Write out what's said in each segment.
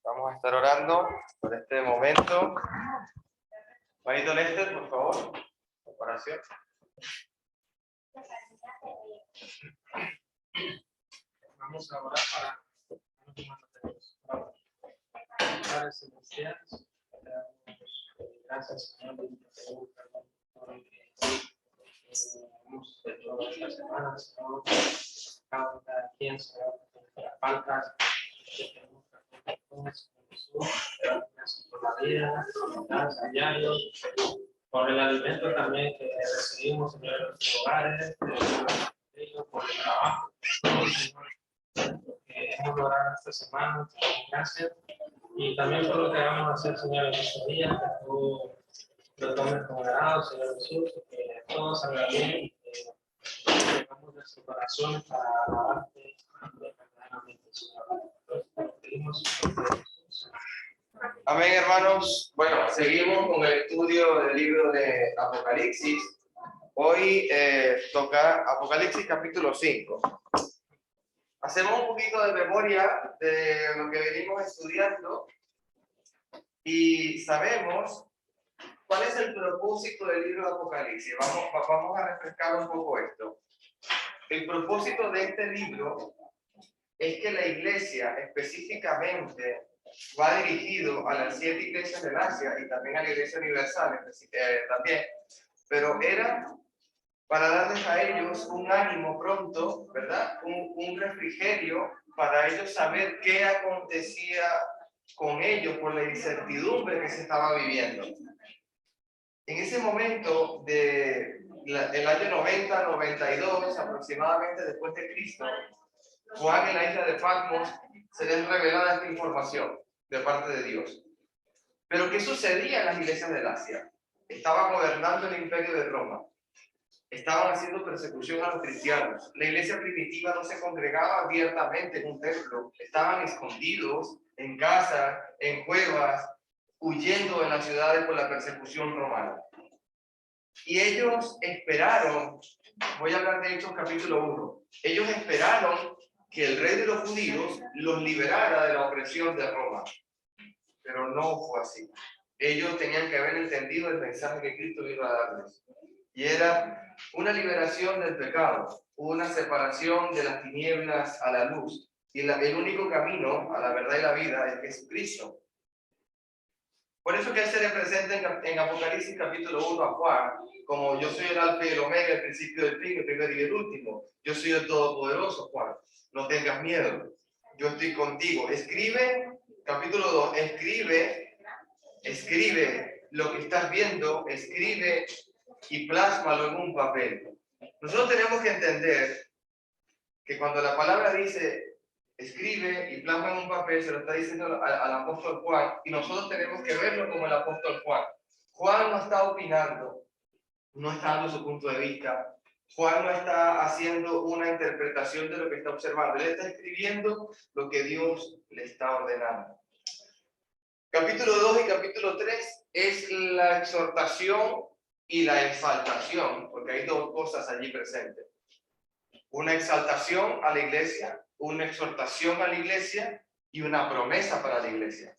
Vamos a estar orando por este momento. Juanito Lester, por favor, oración. Vamos a orar para Padre Celestial. Gracias, Señor, por lo que hemos hecho esta semana, Señor. Cada quien, Señor, las faltas que tenemos gracias por la vida, gracias a diario, por el alimento también que recibimos, Señor, en nuestros hogares, por el trabajo, Señor, que hemos logrado esta semana. Gracias. Y también por lo que vamos a hacer, Señor, en estos días, que tú lo tomes como grado, Señor Jesús, que todo salga bien y que tengamos nuestro corazón para alabarte verdaderamente, Señor. Entonces, pedimos, Señor Jesús. Amén, hermanos. Bueno, seguimos con el estudio del libro de Apocalipsis. Hoy toca Apocalipsis capítulo 5. Hacemos un poquito de memoria de lo que venimos estudiando y sabemos cuál es el propósito del libro de Apocalipsis. Vamos a refrescar un poco esto. El propósito de este libro es que la iglesia específicamente va dirigido a las 7 iglesias del Asia y también a la iglesia universal también, pero era para darles a ellos un ánimo pronto, ¿verdad? Un refrigerio para ellos saber qué acontecía con ellos por la incertidumbre que se estaba viviendo. En ese momento del año 90-92 aproximadamente después de Cristo, Juan en la isla de Patmos se les revelaba esta información de parte de Dios. Pero ¿qué sucedía en las iglesias del Asia? Estaba gobernando el imperio de Roma. Estaban haciendo persecución a los cristianos. La iglesia primitiva no se congregaba abiertamente en un templo. Estaban escondidos en casas, en cuevas, huyendo de las ciudades por la persecución romana. Y ellos esperaron, voy a hablar de Hechos capítulo 1, ellos esperaron que el rey de los judíos los liberara de la opresión de Roma. Pero no fue así. Ellos tenían que haber entendido el mensaje que Cristo vino a darles. Y era una liberación del pecado, una separación de las tinieblas a la luz. Y el único camino a la verdad y la vida es Jesucristo. Por eso que él se le presenta en Apocalipsis capítulo 1 a Juan, como yo soy el alfa y el omega, el principio del fin, el primero y el último. Yo soy el todopoderoso, Juan. No tengas miedo. Yo estoy contigo. Escribe, capítulo 2, escribe lo que estás viendo, escribe y plásmalo en un papel. Nosotros tenemos que entender que cuando la palabra dice escribe y plasma en un papel, se lo está diciendo al apóstol Juan, y nosotros tenemos que verlo como el apóstol Juan. Juan no está opinando, no está dando su punto de vista. Juan no está haciendo una interpretación de lo que está observando. Él está escribiendo lo que Dios le está ordenando. Capítulo 2 y capítulo 3 es la exhortación y la exaltación, porque hay dos cosas allí presentes. Una exaltación a la iglesia, una exhortación a la iglesia y una promesa para la iglesia.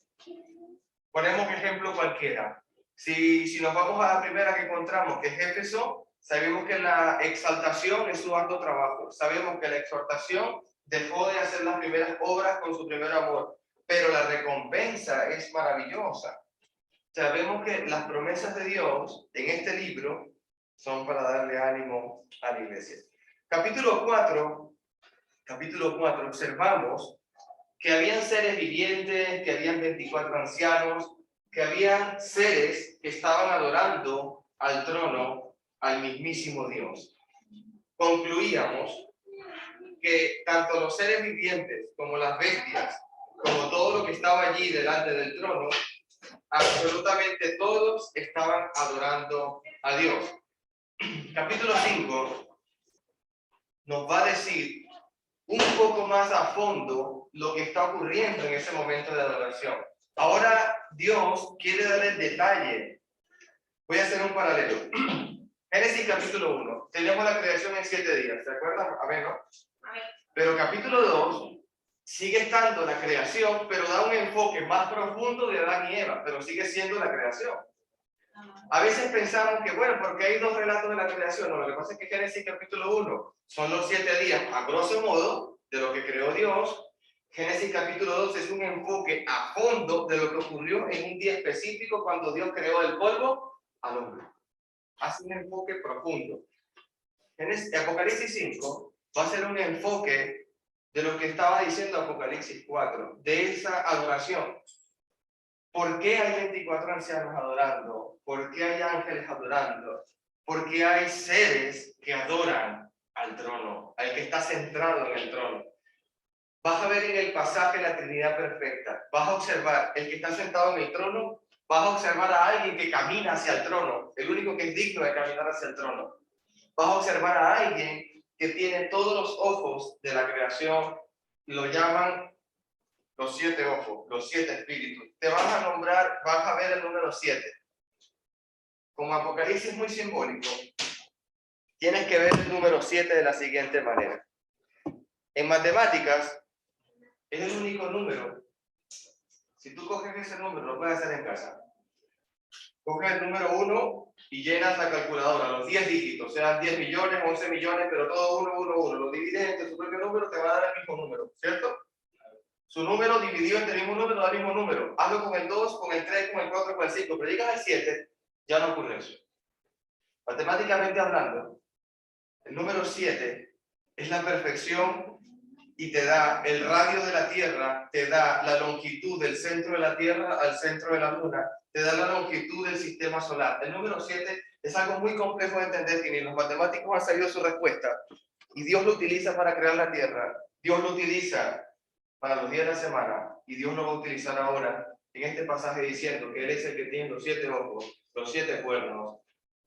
Ponemos ejemplo cualquiera. Si nos vamos a la primera que encontramos, que es Éfeso, sabemos que la exaltación es su arduo trabajo. Sabemos que la exhortación dejó de hacer las primeras obras con su primer amor, pero la recompensa es maravillosa. Sabemos que las promesas de Dios en este libro son para darle ánimo a la iglesia. Capítulo 4, observamos que habían seres vivientes, que habían 24 ancianos, que habían seres que estaban adorando al trono, al mismísimo Dios. Concluíamos que tanto los seres vivientes como las bestias, como todo lo que estaba allí delante del trono, absolutamente todos estaban adorando a Dios. Capítulo 5 nos va a decir un poco más a fondo lo que está ocurriendo en ese momento de adoración. Ahora Dios quiere dar el detalle. Voy a hacer un paralelo. Génesis capítulo 1. Tenemos la creación en 7 días. ¿Se acuerdan? Amén, ¿no? Amén. Pero capítulo 2 Sigue estando la creación, pero da un enfoque más profundo de Adán y Eva, pero sigue siendo la creación. A veces pensamos que, bueno, porque hay dos relatos de la creación. No, lo que pasa es que Génesis capítulo 1 son los 7 días, a grosso modo, de lo que creó Dios. Génesis capítulo 2 es un enfoque a fondo de lo que ocurrió en un día específico cuando Dios creó del polvo al hombre. Hace un enfoque profundo. Apocalipsis 5 va a ser un enfoque de lo que estaba diciendo Apocalipsis 4, de esa adoración. ¿Por qué hay 24 ancianos adorando? ¿Por qué hay ángeles adorando? ¿Por qué hay seres que adoran al trono, al que está centrado en el trono? Vas a ver en el pasaje la Trinidad perfecta. Vas a observar el que está sentado en el trono. Vas a observar a alguien que camina hacia el trono, el único que es digno de caminar hacia el trono. Vas a observar a alguien que tiene todos los ojos de la creación. Lo llaman los 7 ojos, los 7 espíritus. Te vas a nombrar, vas a ver el número 7. Como Apocalipsis es muy simbólico, tienes que ver el número 7 de la siguiente manera. En matemáticas, es el único número. Si tú coges ese número, lo puedes hacer en casa. Coges el número 1 y llenas la calculadora, los 10 dígitos, sean 10 millones, 11 millones, pero todo 1, 1, 1. Lo divides entre su propio número, te va a dar el mismo número, ¿cierto? Su número dividido entre el mismo número da el mismo número. Hazlo con el 2, con el 3, con el 4, con el 5, pero llegas al 7, ya no ocurre eso. Matemáticamente hablando, el número 7 es la perfección y te da el radio de la Tierra, te da la longitud del centro de la Tierra al centro de la Luna, te da la longitud del sistema solar. El número 7 es algo muy complejo de entender que ni los matemáticos han sabido su respuesta. Y Dios lo utiliza para crear la Tierra. Dios lo utiliza para los días de la semana, y Dios lo va a utilizar ahora en este pasaje diciendo que Él es el que tiene los 7 ojos, los 7 cuernos,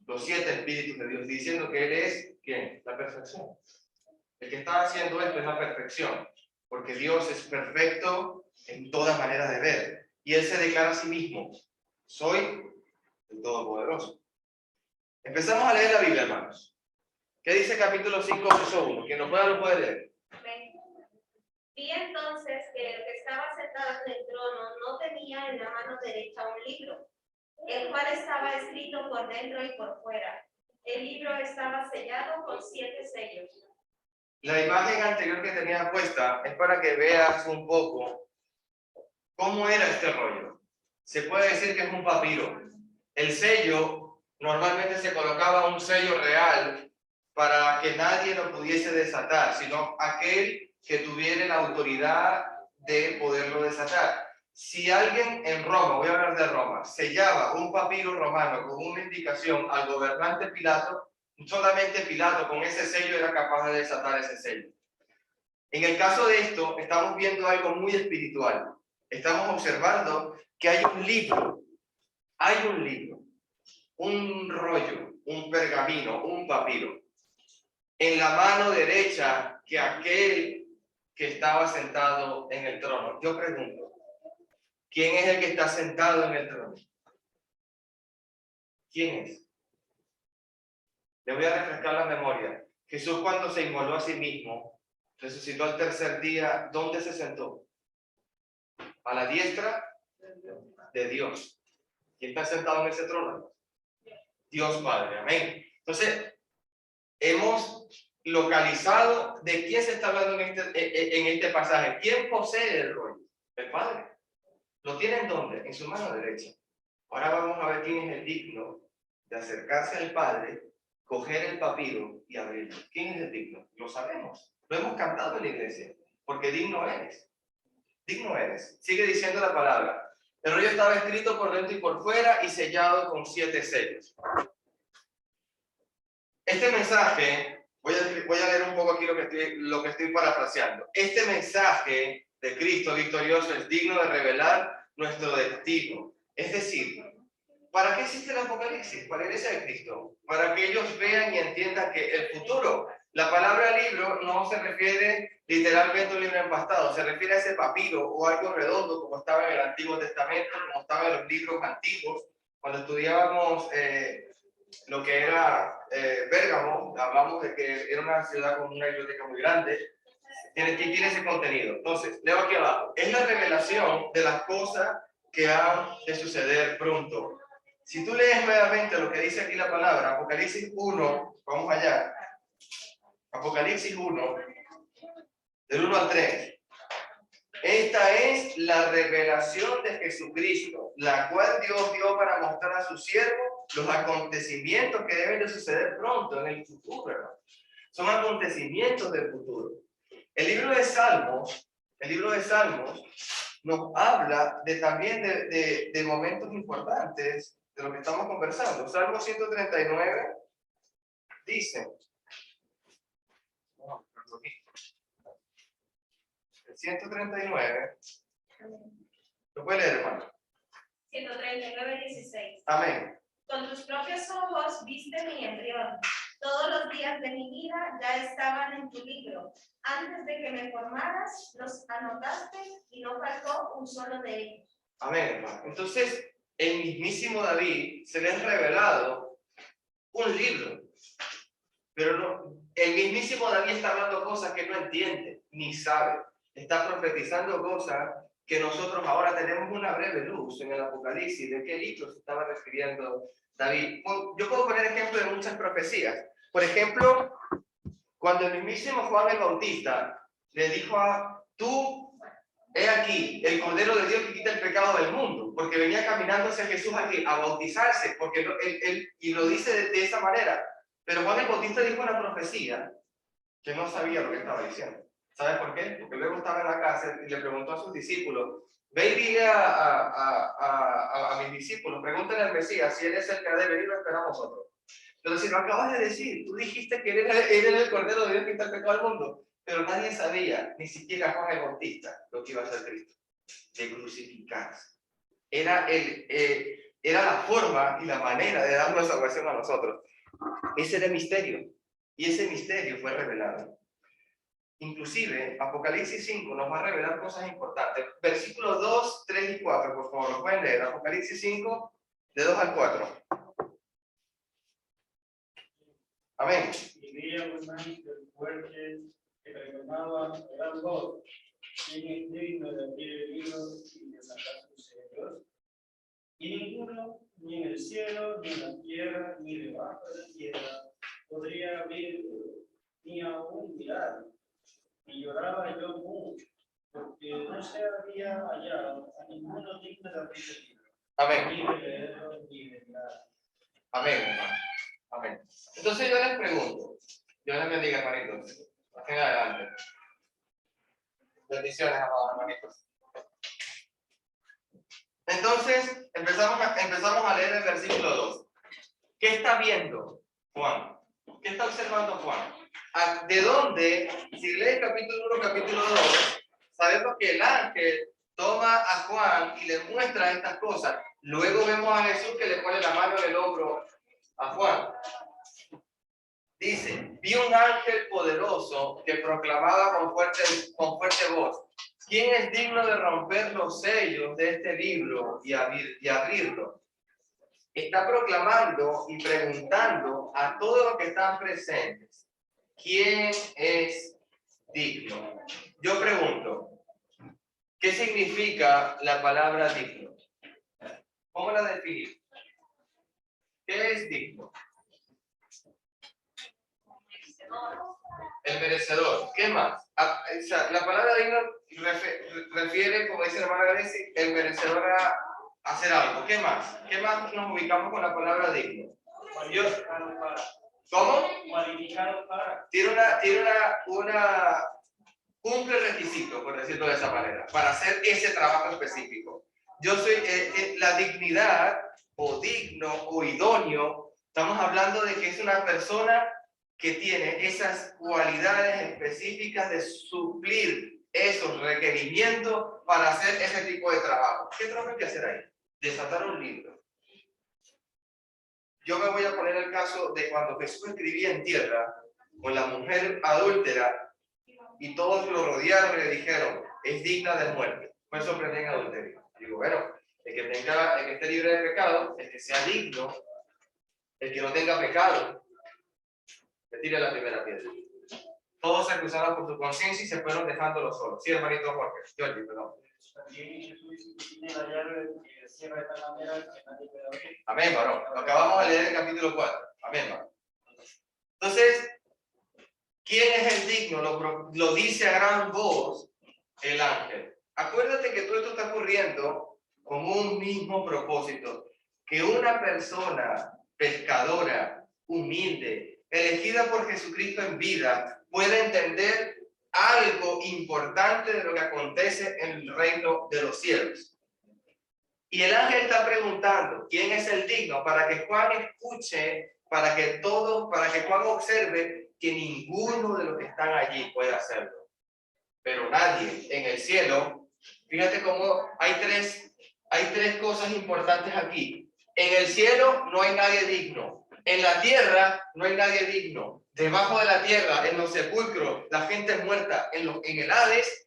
los 7 espíritus de Dios, diciendo que Él es, ¿quién? La perfección. El que está haciendo esto es la perfección, porque Dios es perfecto en todas maneras de ver, y Él se declara a sí mismo, soy el Todopoderoso. Empezamos a leer la Biblia, hermanos. ¿Qué dice capítulo 5, verso 1? Quien no pueda lo puede leer. Vi entonces que el que estaba sentado en el trono no tenía en la mano derecha un libro, el cual estaba escrito por dentro y por fuera. El libro estaba sellado con 7 sellos. La imagen anterior que tenía puesta es para que veas un poco cómo era este rollo. Se puede decir que es un papiro. El sello, normalmente se colocaba un sello real para que nadie lo pudiese desatar, sino aquel que tuviera la autoridad de poderlo desatar. Si alguien en Roma, voy a hablar de Roma, sellaba un papiro romano con una indicación al gobernante Pilato, solamente Pilato con ese sello era capaz de desatar ese sello. En el caso de esto, estamos viendo algo muy espiritual. Estamos observando que hay un libro, un rollo, un pergamino, un papiro, en la mano derecha que aquel que estaba sentado en el trono. Yo pregunto, ¿quién es el que está sentado en el trono? ¿Quién es? Le voy a refrescar la memoria. Jesús, cuando se inmoló a sí mismo, resucitó al tercer día, ¿dónde se sentó? A la diestra de Dios. ¿Quién está sentado en ese trono? Dios Padre, amén. Entonces, hemos localizado de quién se está hablando en este pasaje. ¿Quién posee el rollo? El Padre. ¿Lo tiene en dónde? En su mano derecha. Ahora vamos a ver quién es el digno de acercarse al Padre, coger el papiro y abrirlo. ¿Quién es el digno? Lo sabemos. Lo hemos cantado en la iglesia. Porque digno eres. Digno eres. Sigue diciendo la palabra. El rollo estaba escrito por dentro y por fuera y sellado con 7 sellos. Este mensaje, voy a leer un poco aquí lo que estoy parafraseando. Este mensaje de Cristo victorioso es digno de revelar nuestro destino. Es decir, ¿para qué existe el Apocalipsis? Para la iglesia de Cristo. Para que ellos vean y entiendan que el futuro, la palabra libro no se refiere literalmente a un libro empastado, se refiere a ese papiro o algo redondo como estaba en el Antiguo Testamento, como estaba en los libros antiguos. Cuando estudiábamos lo que era Bérgamo, hablamos de que era una ciudad con una biblioteca muy grande. tiene ese contenido. Entonces, leo aquí abajo. Es la revelación de las cosas que han de suceder pronto. Si tú lees nuevamente lo que dice aquí la palabra, Apocalipsis 1, vamos allá. Apocalipsis 1, del 1 al 3. Esta es la revelación de Jesucristo, la cual Dios dio para mostrar a sus siervos los acontecimientos que deben de suceder pronto en el futuro, hermano. Son acontecimientos del futuro. El libro de Salmos nos habla también de momentos importantes de lo que estamos conversando. Salmo 139 dice, el 139, ¿lo puede leer, hermano? 139, 16. Amén. Con tus propios ojos viste mi embrión. Todos los días de mi vida ya estaban en tu libro. Antes de que me formaras, los anotaste y no faltó un solo de ellos. Amén, hermano. Entonces, el mismísimo David se le ha revelado un libro. Pero no, el mismísimo David está hablando cosas que no entiende, ni sabe. Está profetizando cosas que nosotros ahora tenemos una breve luz en el Apocalipsis de qué libro se estaba refiriendo David. Yo puedo poner ejemplo de muchas profecías. Por ejemplo, cuando el mismísimo Juan el Bautista le dijo tú, he aquí, el Cordero de Dios que quita el pecado del mundo, porque venía caminando hacia Jesús aquí a bautizarse, porque y lo dice de esa manera. Pero Juan el Bautista dijo una profecía que no sabía lo que estaba diciendo. ¿Sabes por qué? Porque luego estaba en la casa y le preguntó a sus discípulos, ve y dile a mis discípulos, pregúntenle al Mesías si él es el que ha de venir o esperamos nosotros. Pero si lo acabas de decir, tú dijiste que él era el Cordero de Dios que quita el pecado del mundo, pero nadie sabía, ni siquiera Juan el Bautista, lo que iba a hacer Cristo, de crucificarse. Era la forma y la manera de darnos salvación a nosotros. Ese era el misterio, y ese misterio fue revelado. Inclusive, Apocalipsis 5 nos va a revelar cosas importantes. Versículos 2, 3 y 4, por favor, lo pueden leer. Apocalipsis 5, de 2 al 4. Amén. Y vi a un ángel fuerte que reclamaba a gran voz: ¿quién es digno de abrir el libro y de sacar sus sellos? Y ninguno, ni en el cielo, ni en la tierra, ni debajo de la tierra, podría abrirlo, ni aún mirar. Y lloraba yo mucho, porque no se había hallado a ninguno digno de abrir el libro, Amén. ni de leerlo, ni de mirar. Amén, hermano. Amén. Entonces yo les pregunto, Dios les bendiga, hermanitos. Pasen adelante. Bendiciones, amados hermanitos. Entonces, empezamos a leer el versículo 2. ¿Qué está viendo Juan? ¿Qué está observando Juan? ¿De dónde? Si lee capítulo 1, capítulo 2, sabemos que el ángel toma a Juan y le muestra estas cosas. Luego vemos a Jesús que le pone la mano en el hombro a Juan. Dice, vi un ángel poderoso que proclamaba con fuerte voz: ¿quién es digno de romper los sellos de este libro y abrirlo? Está proclamando y preguntando a todos los que están presentes, ¿quién es digno? Yo pregunto, ¿qué significa la palabra digno? ¿Cómo la definimos? ¿Qué es digno? El merecedor. ¿Qué más? La palabra digno refiere, como dice la hermana Gracie, el merecedor a hacer algo. ¿Qué más? ¿Qué más nos ubicamos con la palabra digno? ¿Cómo? Cualificado para. Cumple requisitos, por decirlo de esa manera, para hacer ese trabajo específico. Yo soy la dignidad, o digno, o idóneo. Estamos hablando de que es una persona que tiene esas cualidades específicas de suplir esos requerimientos para hacer ese tipo de trabajo. ¿Qué trabajo hay que hacer ahí? Desatar un libro. Yo me voy a poner el caso de cuando Jesús escribía en tierra con la mujer adúltera y todos lo rodearon y le dijeron, es digna de muerte. Por eso prenden adulterio. Digo, bueno, el que esté libre de pecado, el que sea digno, el que no tenga pecado, que tire la primera piedra. Todos se acusaron por su conciencia y se fueron dejándolo solo. Sí, hermanito Jorge. Jorge, perdón. También Jesús tiene la llave que cierra de tal manera que nadie puede abrir. Amén, varón. Lo acabamos de leer en el capítulo 4. Amén, varón. Entonces, ¿quién es el digno? Lo dice a gran voz el ángel. Acuérdate que todo esto está ocurriendo con un mismo propósito. Que una persona pescadora, humilde, elegida por Jesucristo en vida, pueda entender algo importante de lo que acontece en el reino de los cielos. Y el ángel está preguntando, ¿quién es el digno? Para que Juan escuche, para que Juan observe que ninguno de los que están allí puede hacerlo. Pero nadie en el cielo, fíjate cómo hay tres cosas importantes aquí. En el cielo no hay nadie digno. En la tierra no hay nadie digno. Debajo de la tierra, en los sepulcros, la gente muerta, en el Hades,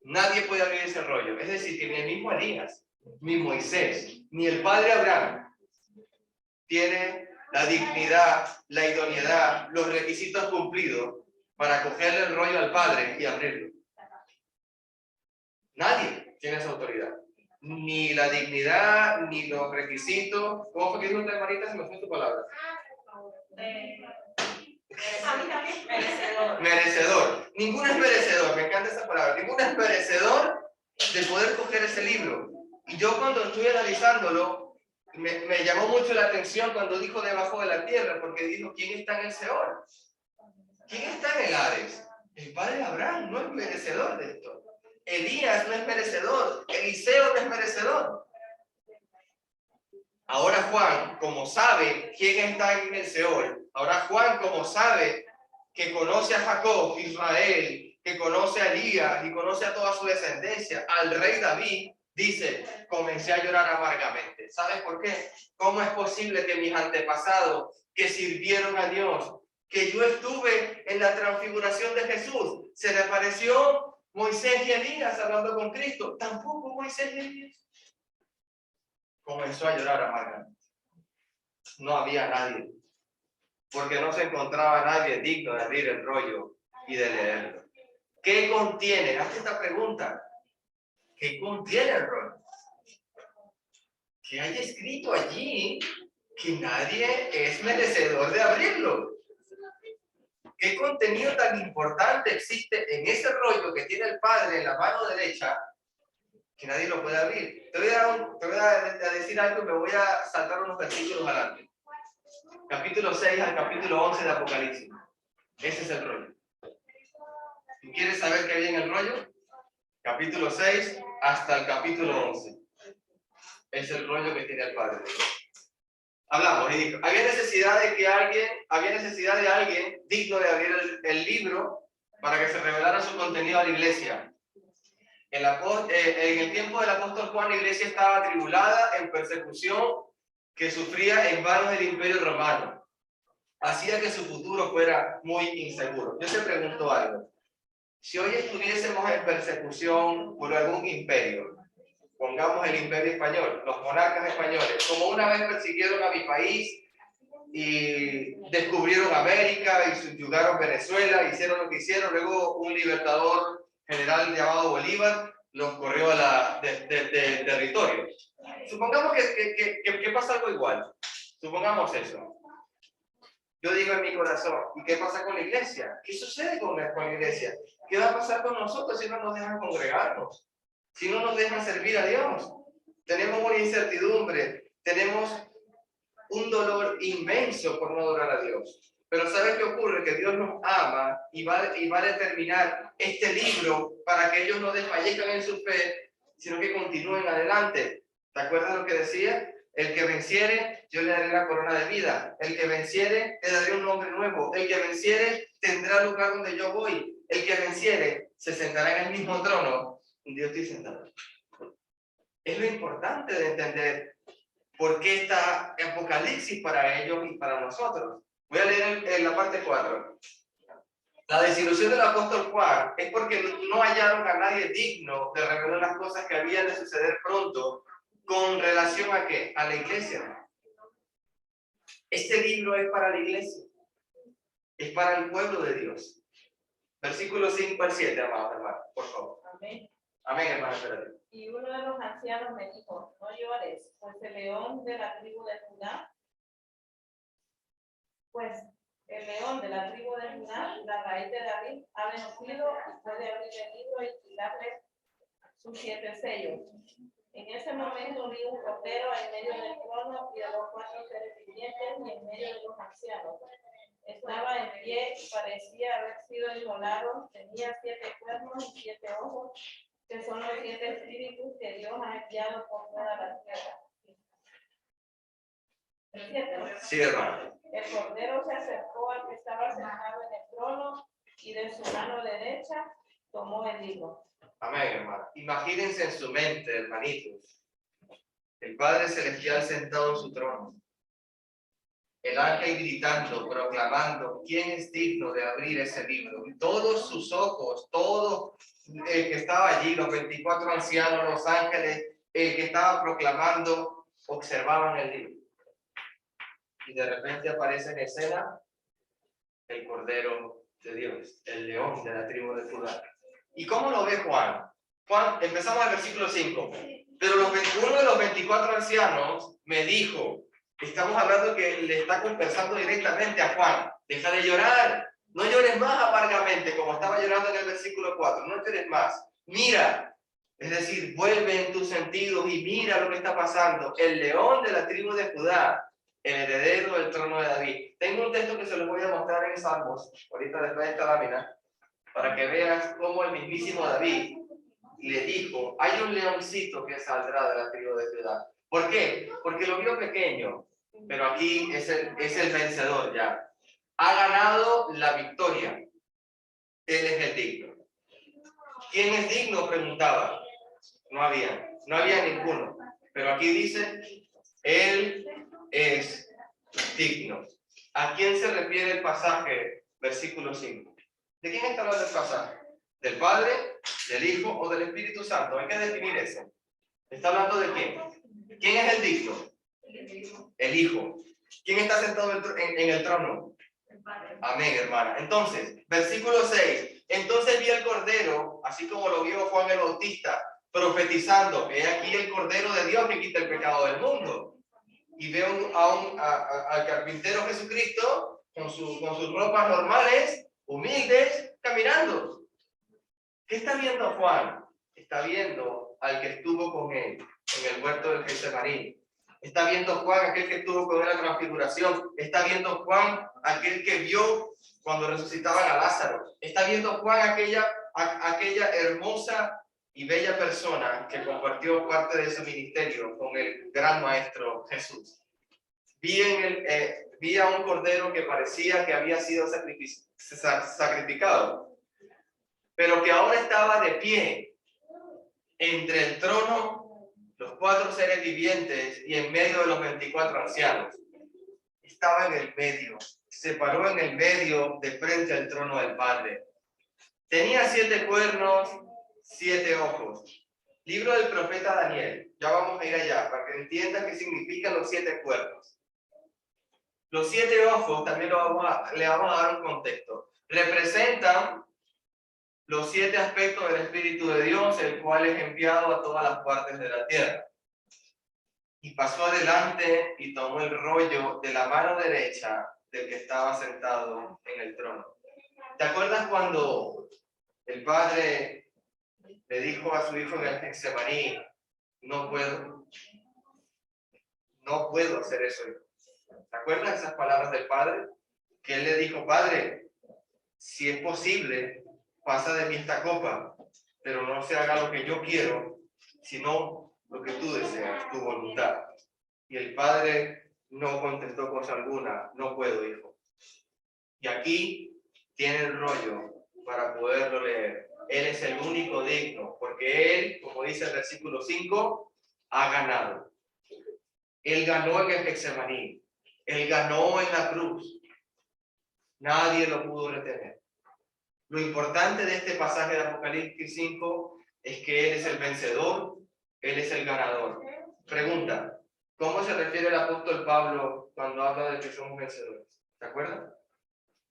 nadie puede abrir ese rollo. Es decir, que ni el mismo Elías, ni Moisés, ni el padre Abraham tiene la dignidad, la idoneidad, los requisitos cumplidos para cogerle el rollo al Padre y abrirlo. Nadie tiene esa autoridad. Ni la dignidad, ni los requisitos. ¿Cómo fue que dijo usted, hermanita? Se me fue tu palabra. Merecedor. Merecedor. Ninguno es merecedor, me encanta esa palabra. Ninguno es merecedor de poder coger ese libro. Y yo cuando estuve analizándolo, me llamó mucho la atención cuando dijo debajo de la tierra, porque dijo, ¿quién está en el Seol? ¿Quién está en el Hades? El padre Abraham no es merecedor de esto. Elías no es merecedor. Eliseo no es merecedor. Ahora Juan, como sabe quién está en el Seol, ahora Juan, como sabe que conoce a Jacob, Israel, que conoce a Elías y conoce a toda su descendencia, al rey David, dice, comencé a llorar amargamente. ¿Sabes por qué? ¿Cómo es posible que mis antepasados que sirvieron a Dios, que yo estuve en la transfiguración de Jesús, se le apareció Moisés y Elías hablando con Cristo? Tampoco Moisés y Elías. Comenzó a llorar amargamente. No había nadie, porque no se encontraba nadie digno de abrir el rollo y de leerlo. ¿Qué contiene? Hazte esta pregunta. ¿Qué contiene el rollo? ¿Qué hay escrito allí que nadie es merecedor de abrirlo? ¿Qué contenido tan importante existe en ese rollo que tiene el Padre en la mano derecha que nadie lo puede abrir? Te voy a decir algo y me voy a saltar unos versículos adelante. Capítulo 6 al capítulo 11 de Apocalipsis. Ese es el rollo. ¿Tú quieres saber qué hay en el rollo? Capítulo 6 hasta el capítulo 11. Es el rollo que tiene el Padre. Hablamos y dijo, había necesidad de alguien digno de abrir el libro para que se revelara su contenido a la iglesia. En el tiempo del apóstol Juan, la iglesia estaba atribulada en persecución que sufría en manos del imperio romano. Hacía que su futuro fuera muy inseguro. Yo te pregunto algo. Si hoy estuviésemos en persecución por algún imperio, pongamos el imperio español, los monarcas españoles, como una vez persiguieron a mi país y descubrieron América y subyugaron Venezuela, hicieron lo que hicieron, luego un libertador general llamado Bolívar los corrió del territorio. Supongamos que pasa algo igual. Supongamos eso. Yo digo en mi corazón, ¿y qué pasa con la iglesia? ¿Qué sucede con la iglesia? ¿Qué va a pasar con nosotros si no nos dejan congregarnos? Si no nos dejan servir a Dios. Tenemos una incertidumbre, tenemos un dolor inmenso por no adorar a Dios. Pero ¿sabes qué ocurre? Que Dios nos ama y va a determinar este libro para que ellos no desfallezcan en su fe, sino que continúen adelante. ¿Te acuerdas lo que decía? El que venciere, yo le daré la corona de vida. El que venciere, le daré un nombre nuevo. El que venciere, tendrá lugar donde yo voy. El que venciere, se sentará en el mismo trono. Dios estoy sentado. Es lo importante de entender por qué está Apocalipsis para ellos y para nosotros. Voy a leer en la parte 4. La desilusión del apóstol Juan es porque no hallaron a nadie digno de revelar las cosas que habían de suceder pronto con relación a ¿qué? A la iglesia. Este libro es para la iglesia. Es para el pueblo de Dios. Versículo 5 al 7, amados hermanos, por favor. Amén. Amén, hermano, espérate. Y uno de los ancianos me dijo, no llores, pues el león de la tribu de Judá, la raíz de David, ha vencido y puede abrir el libro y quitarle sus 7 sellos. En ese momento vi un cordero en medio del trono y de los 4 seres vivientes y en medio de los ancianos. Estaba en pie y parecía haber sido inmolado, tenía 7 cuernos y 7 ojos, que son los 7 espíritus que Dios ha enviado por toda la tierra. El 7, ¿no? Sí, hermano. El cordero se acercó al que estaba sentado en el trono y de su mano derecha tomó el libro. Amén, hermano. Imagínense en su mente, hermanitos, el Padre Celestial sentado en su trono, el ángel gritando, proclamando quién es digno de abrir ese libro. Y todos sus ojos, todo el que estaba allí, los 24 ancianos, los ángeles, el que estaba proclamando, observaban el libro. Y de repente aparece en escena el Cordero de Dios, el león de la tribu de Judá. ¿Y cómo lo ve Juan? Juan, empezamos al versículo 5. Pero uno de los 24 ancianos me dijo, estamos hablando que le está conversando directamente a Juan, deja de llorar, no llores más amargamente como estaba llorando en el versículo 4, no llores más, mira, es decir, vuelve en tus sentidos y mira lo que está pasando, el león de la tribu de Judá, el heredero del trono de David. Tengo un texto que se los voy a mostrar en Salmos, ahorita después de esta lámina, para que veas cómo el mismísimo David le dijo, hay un leoncito que saldrá de la tribu de Judá. ¿Por qué? Porque lo vio pequeño, pero aquí es el vencedor ya. Ha ganado la victoria. Él es el digno. ¿Quién es digno? Preguntaba. No había ninguno. Pero aquí dice, él es digno. ¿A quién se refiere el pasaje, versículo 5? ¿De quién está hablando el pasaje? ¿Del Padre, del Hijo o del Espíritu Santo? Hay que definir eso. ¿Está hablando de quién? ¿Quién es el digno? El Hijo. ¿Quién está sentado en el trono? Amén, hermana. Entonces, versículo 6. Entonces vi el Cordero, así como lo vio Juan el Bautista, profetizando, he aquí el Cordero de Dios que quita el pecado del mundo. Y veo al carpintero Jesucristo con sus ropas normales, humildes, caminando. ¿Qué está viendo Juan? Está viendo al que estuvo con él en el huerto del Getsemaní. Está viendo Juan aquel que estuvo con él en la transfiguración. Está viendo Juan aquel que vio cuando resucitaban a Lázaro. Está viendo Juan aquella hermosa y bella persona que compartió parte de su ministerio con el gran maestro Jesús. Vi a un cordero que parecía que había sido sacrificado, pero que ahora estaba de pie entre el trono, los 4 seres vivientes y en medio de los 24 ancianos. Estaba en el medio, se paró en el medio de frente al trono del Padre. Tenía 7 cuernos, 7 ojos. Libro del profeta Daniel. Ya vamos a ir allá para que entiendan qué significan los 7 cuernos. Los 7 ojos, también le vamos a dar un contexto. Representan los 7 aspectos del Espíritu de Dios, el cual es enviado a todas las partes de la tierra. Y pasó adelante y tomó el rollo de la mano derecha del que estaba sentado en el trono. ¿Te acuerdas cuando el Padre le dijo a su hijo en el Getsemaní, no puedo hacer eso? ¿Te acuerdas esas palabras del Padre? Que él le dijo, Padre, si es posible, pasa de mí esta copa, pero no se haga lo que yo quiero, sino lo que tú deseas, tu voluntad. Y el Padre no contestó cosa alguna, no puedo, hijo. Y aquí tiene el rollo para poderlo leer. Él es el único digno, porque él, como dice el versículo 5, ha ganado. Él ganó en el Getsemaní. Él ganó en la cruz. Nadie lo pudo retener. Lo importante de este pasaje de Apocalipsis 5 es que Él es el vencedor, Él es el ganador. Pregunta, ¿cómo se refiere el apóstol Pablo cuando habla de que somos vencedores? ¿Se acuerdan?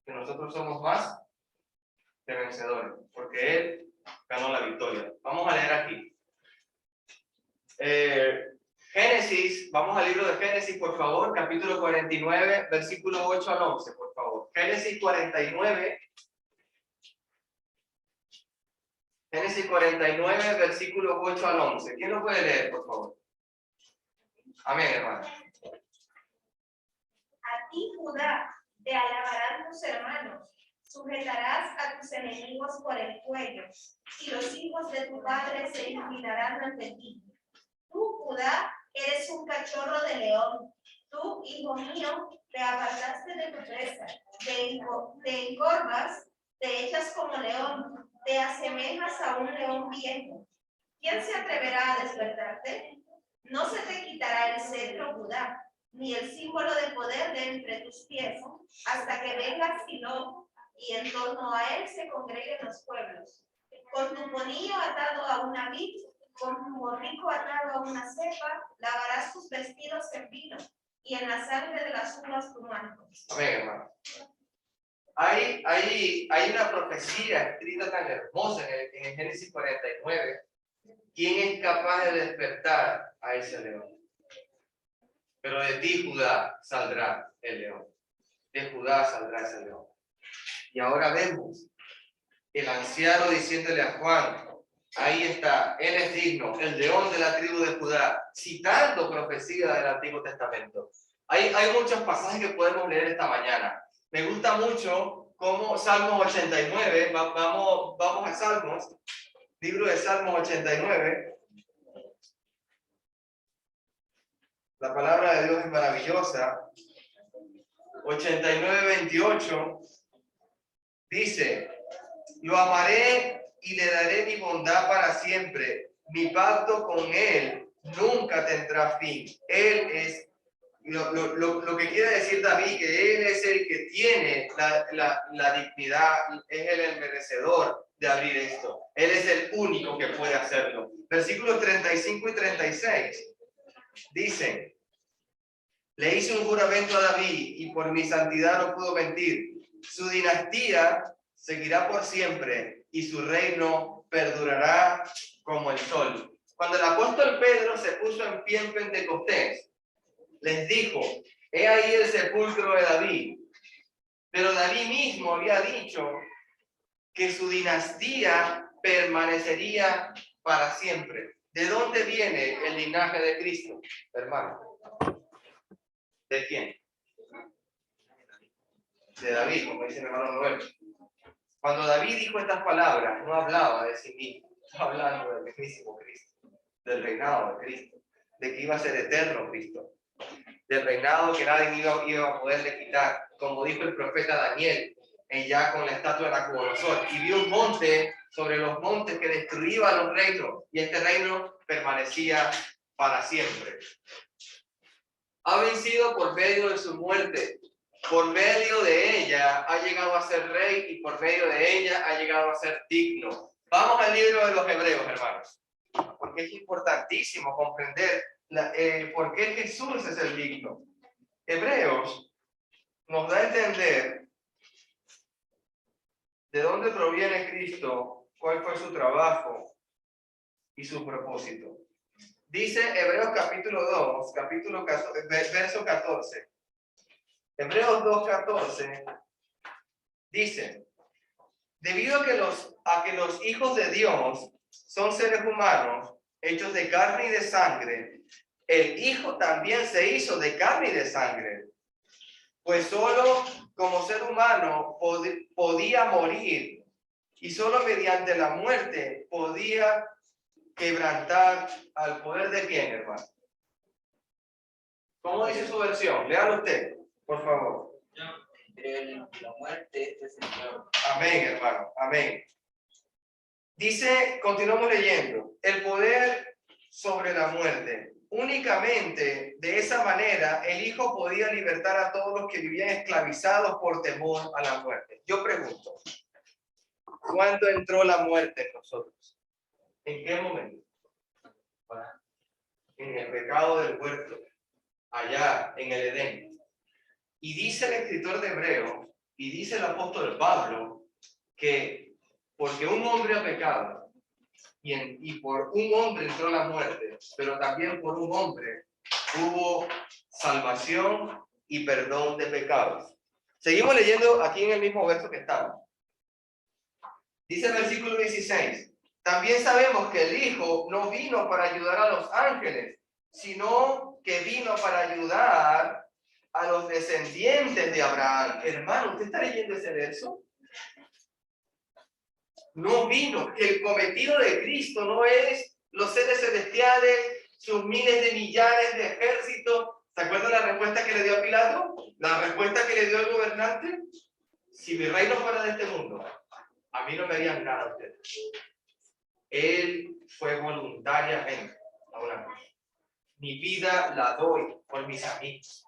¿Que nosotros somos más de vencedores, porque Él ganó la victoria. Vamos a leer aquí. Génesis, vamos al libro de Génesis, por favor, capítulo 49, versículo 8 al 11, por favor. Génesis 49. Génesis 49, versículo 8 al 11. ¿Quién lo puede leer, por favor? Amén, hermano. A ti, Judá, te alabarán tus hermanos, sujetarás a tus enemigos por el cuello, y los hijos de tu padre se inclinarán ante ti. Tú, Judá, eres un cachorro de león. Tú, hijo mío, te apartaste de tu presa, te encorvas, te echas como león, te asemejas a un león viejo. ¿Quién se atreverá a despertarte? No se te quitará el cetro, Judá, ni el símbolo de poder de entre tus pies, hasta que venga Silo, y en torno a él se congreguen los pueblos. Con tu ponillo atado a una vid, con tu borrico atado a una cepa, lavarás tus vestidos en vino, y en la sangre de las uvas tu manto. Amén, hermano. Hay una profecía escrita tan hermosa en el Génesis 49. ¿Quién es capaz de despertar a ese león? Pero de ti, Judá, saldrá el león. De Judá saldrá ese león. Y ahora vemos el anciano diciéndole a Juan, ahí está, él es digno, el león de la tribu de Judá, citando profecía del Antiguo Testamento. Hay muchos pasajes que podemos leer esta mañana. Me gusta mucho cómo Salmos 89, vamos a Salmos, libro de Salmos 89. La palabra de Dios es maravillosa. 89:28 dice, lo amaré y le daré mi bondad para siempre. Mi pacto con él nunca tendrá fin. Él es, lo que quiere decir David, que él es el que tiene la dignidad, es el merecedor de abrir esto. Él es el único que puede hacerlo. Versículos 35 y 36 dicen, le hice un juramento a David y por mi santidad no pudo mentir. Su dinastía seguirá por siempre y su reino perdurará como el sol. Cuando el apóstol Pedro se puso en pie en Pentecostés, les dijo, he ahí el sepulcro de David. Pero David mismo había dicho que su dinastía permanecería para siempre. ¿De dónde viene el linaje de Cristo, hermano? ¿De quién? De David, como dice mi hermano Noel. Cuando David dijo estas palabras, no hablaba de sí mismo, estaba hablando del mismísimo Cristo, del reinado de Cristo, de que iba a ser eterno Cristo, del reinado que nadie iba a poderle quitar, como dijo el profeta Daniel, ya con la estatua de Nabucodonosor, y vio un monte sobre los montes que destruía los reinos, y este reino permanecía para siempre. Ha vencido por medio de su muerte. Por medio de ella ha llegado a ser rey y por medio de ella ha llegado a ser digno. Vamos al libro de los Hebreos, hermanos, porque es importantísimo comprender por qué Jesús es el digno. Hebreos nos da a entender de dónde proviene Cristo, cuál fue su trabajo y su propósito. Dice Hebreos capítulo 2, verso 14. Hebreos 2:14 dice, debido a que los hijos de Dios son seres humanos, hechos de carne y de sangre, el Hijo también se hizo de carne y de sangre, pues solo como ser humano podía morir y solo mediante la muerte podía quebrantar al poder de quién, hermano. ¿Cómo dice su versión? Léalo usted, por favor. La muerte es el Señor. Amén, hermano. Amén. Dice, continuamos leyendo, el poder sobre la muerte. Únicamente de esa manera el Hijo podía libertar a todos los que vivían esclavizados por temor a la muerte. Yo pregunto, ¿cuándo entró la muerte en nosotros? ¿En qué momento? En el pecado del huerto, allá en el Edén. Y dice el escritor de Hebreos, y dice el apóstol Pablo, que porque un hombre ha pecado, y por un hombre entró la muerte, pero también por un hombre hubo salvación y perdón de pecados. Seguimos leyendo aquí en el mismo verso que estamos. Dice el versículo 16, también sabemos que el Hijo no vino para ayudar a los ángeles, sino que vino para ayudar a los descendientes de Abraham. Hermano, ¿usted está leyendo ese verso? No vino, que el cometido de Cristo no es los seres celestiales, sus miles de millares de ejércitos. ¿Se acuerdan la respuesta que le dio a Pilato? La respuesta que le dio el gobernante. Si mi reino fuera de este mundo, a mí no me harían nada a ustedes. Él fue voluntariamente a una cruz. Mi vida la doy por mis amigos.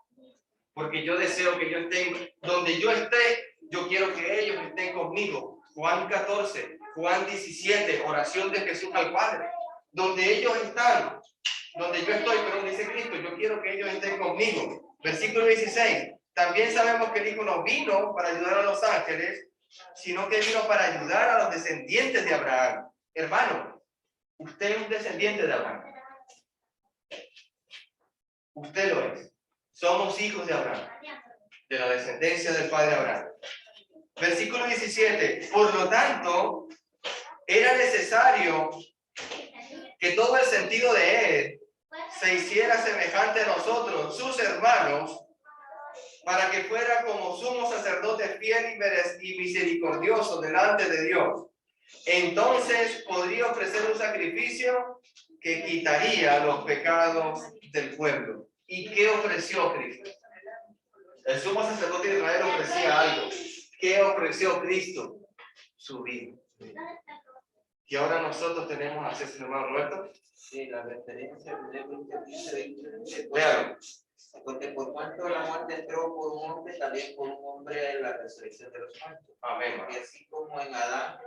Porque yo deseo que yo esté donde yo esté, yo quiero que ellos estén conmigo. Juan 14, Juan 17, oración de Jesús al Padre. Donde ellos están, donde yo estoy, pero dice Cristo, yo quiero que ellos estén conmigo. Versículo 16. También sabemos que el Hijo no vino para ayudar a los ángeles, sino que vino para ayudar a los descendientes de Abraham. Hermano, usted es un descendiente de Abraham. Usted lo es. Somos hijos de Abraham, de la descendencia del padre Abraham. Versículo 17. Por lo tanto, era necesario que todo el sentido de él se hiciera semejante a nosotros, sus hermanos, para que fuera como sumo sacerdote fiel y misericordioso delante de Dios. Entonces podría ofrecer un sacrificio que quitaría los pecados del pueblo. ¿Y qué ofreció Cristo? El sumo sacerdote de Israel ofrecía algo. ¿Qué ofreció Cristo? Su vida. Y ahora nosotros tenemos acceso, hermano Roberto. Sí, la referencia de Léalo. porque por cuanto la muerte entró por un hombre, también por un hombre en la resurrección de los muertos. Amén. Y así como en Adán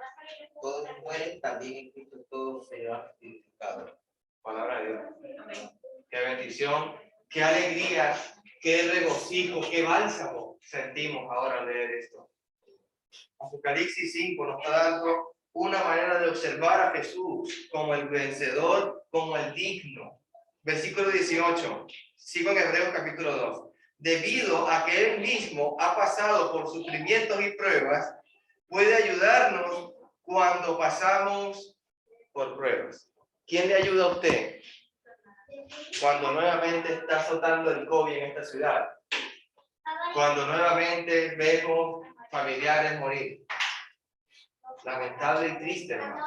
todos mueren, también en Cristo todos serán vivificados. Palabra de Dios. Qué bendición, qué alegría, qué regocijo, qué bálsamo sentimos ahora al leer esto. Apocalipsis 5 nos está dando una manera de observar a Jesús como el vencedor, como el digno. Versículo 18. Sigo en Hebreos capítulo 2. Debido a que Él mismo ha pasado por sufrimientos y pruebas, puede ayudarnos cuando pasamos por pruebas. ¿Quién le ayuda a usted cuando nuevamente está azotando el COVID en esta ciudad? Cuando nuevamente vemos familiares morir. Lamentable y triste, hermano.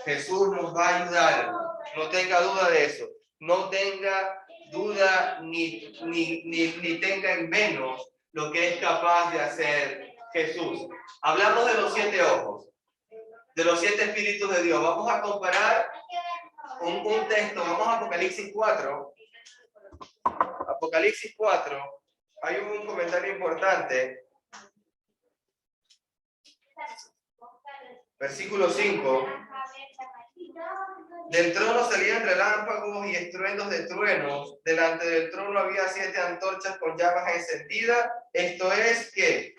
Jesús nos va a ayudar. No tenga duda de eso. No tenga duda ni tenga en menos lo que es capaz de hacer Jesús. Hablamos de los 7 ojos, de los 7 espíritus de Dios. Vamos a comparar un texto. Vamos a Apocalipsis 4. Apocalipsis 4. Hay un comentario importante. Versículo 5. Del trono salían relámpagos y estruendos de truenos. Delante del trono había 7 antorchas con llamas encendidas. Esto es que,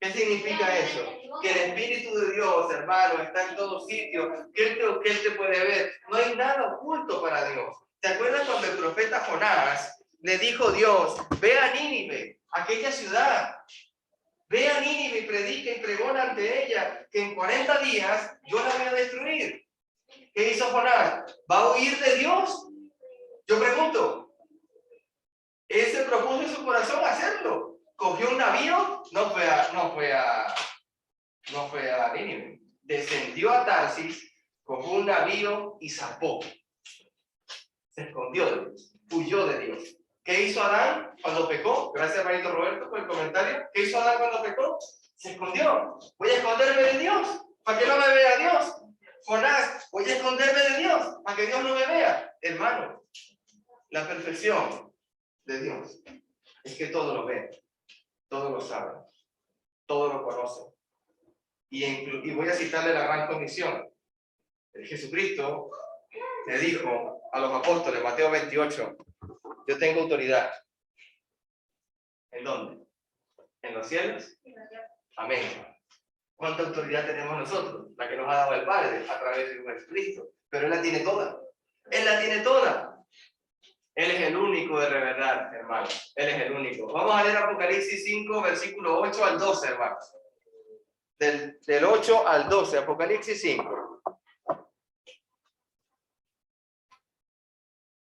¿qué significa eso? Que el Espíritu de Dios, hermano, está en todo sitio. Que él te puede ver. No hay nada oculto para Dios. ¿Te acuerdas cuando el profeta Jonás le dijo Dios, ve a Nínive, aquella ciudad? Ve a Nínive y predica y pregona ante ella que en 40 días yo la voy a destruir. ¿Qué hizo Jonás? ¿Va a huir de Dios? Yo pregunto. Él se propuso en su corazón hacerlo. Cogió un navío, no fue a Nínive. Descendió a Tarsis, cogió un navío y zapó. Se escondió de Dios, huyó de Dios. ¿Qué hizo Adán cuando pecó? Gracias, Marito Roberto, por el comentario. ¿Qué hizo Adán cuando pecó? Se escondió. Voy a esconderme de Dios, para que no me vea Dios. Jonás, voy a esconderme de Dios, para que Dios no me vea. Hermano, la perfección de Dios es que todo lo ve, todo lo sabe, todo lo conoce. Y voy a citarle la gran comisión. Jesucristo le dijo a los apóstoles, Mateo 28, yo tengo autoridad. ¿En dónde? ¿En los cielos? Amén. ¿Cuánta autoridad tenemos nosotros? La que nos ha dado el Padre a través de Jesucristo. Pero Él la tiene toda. Él la tiene toda. Él es el único de verdad, hermanos. Él es el único. Vamos a leer Apocalipsis 5, versículo 8 al 12, hermanos. Del 8 al 12, Apocalipsis 5.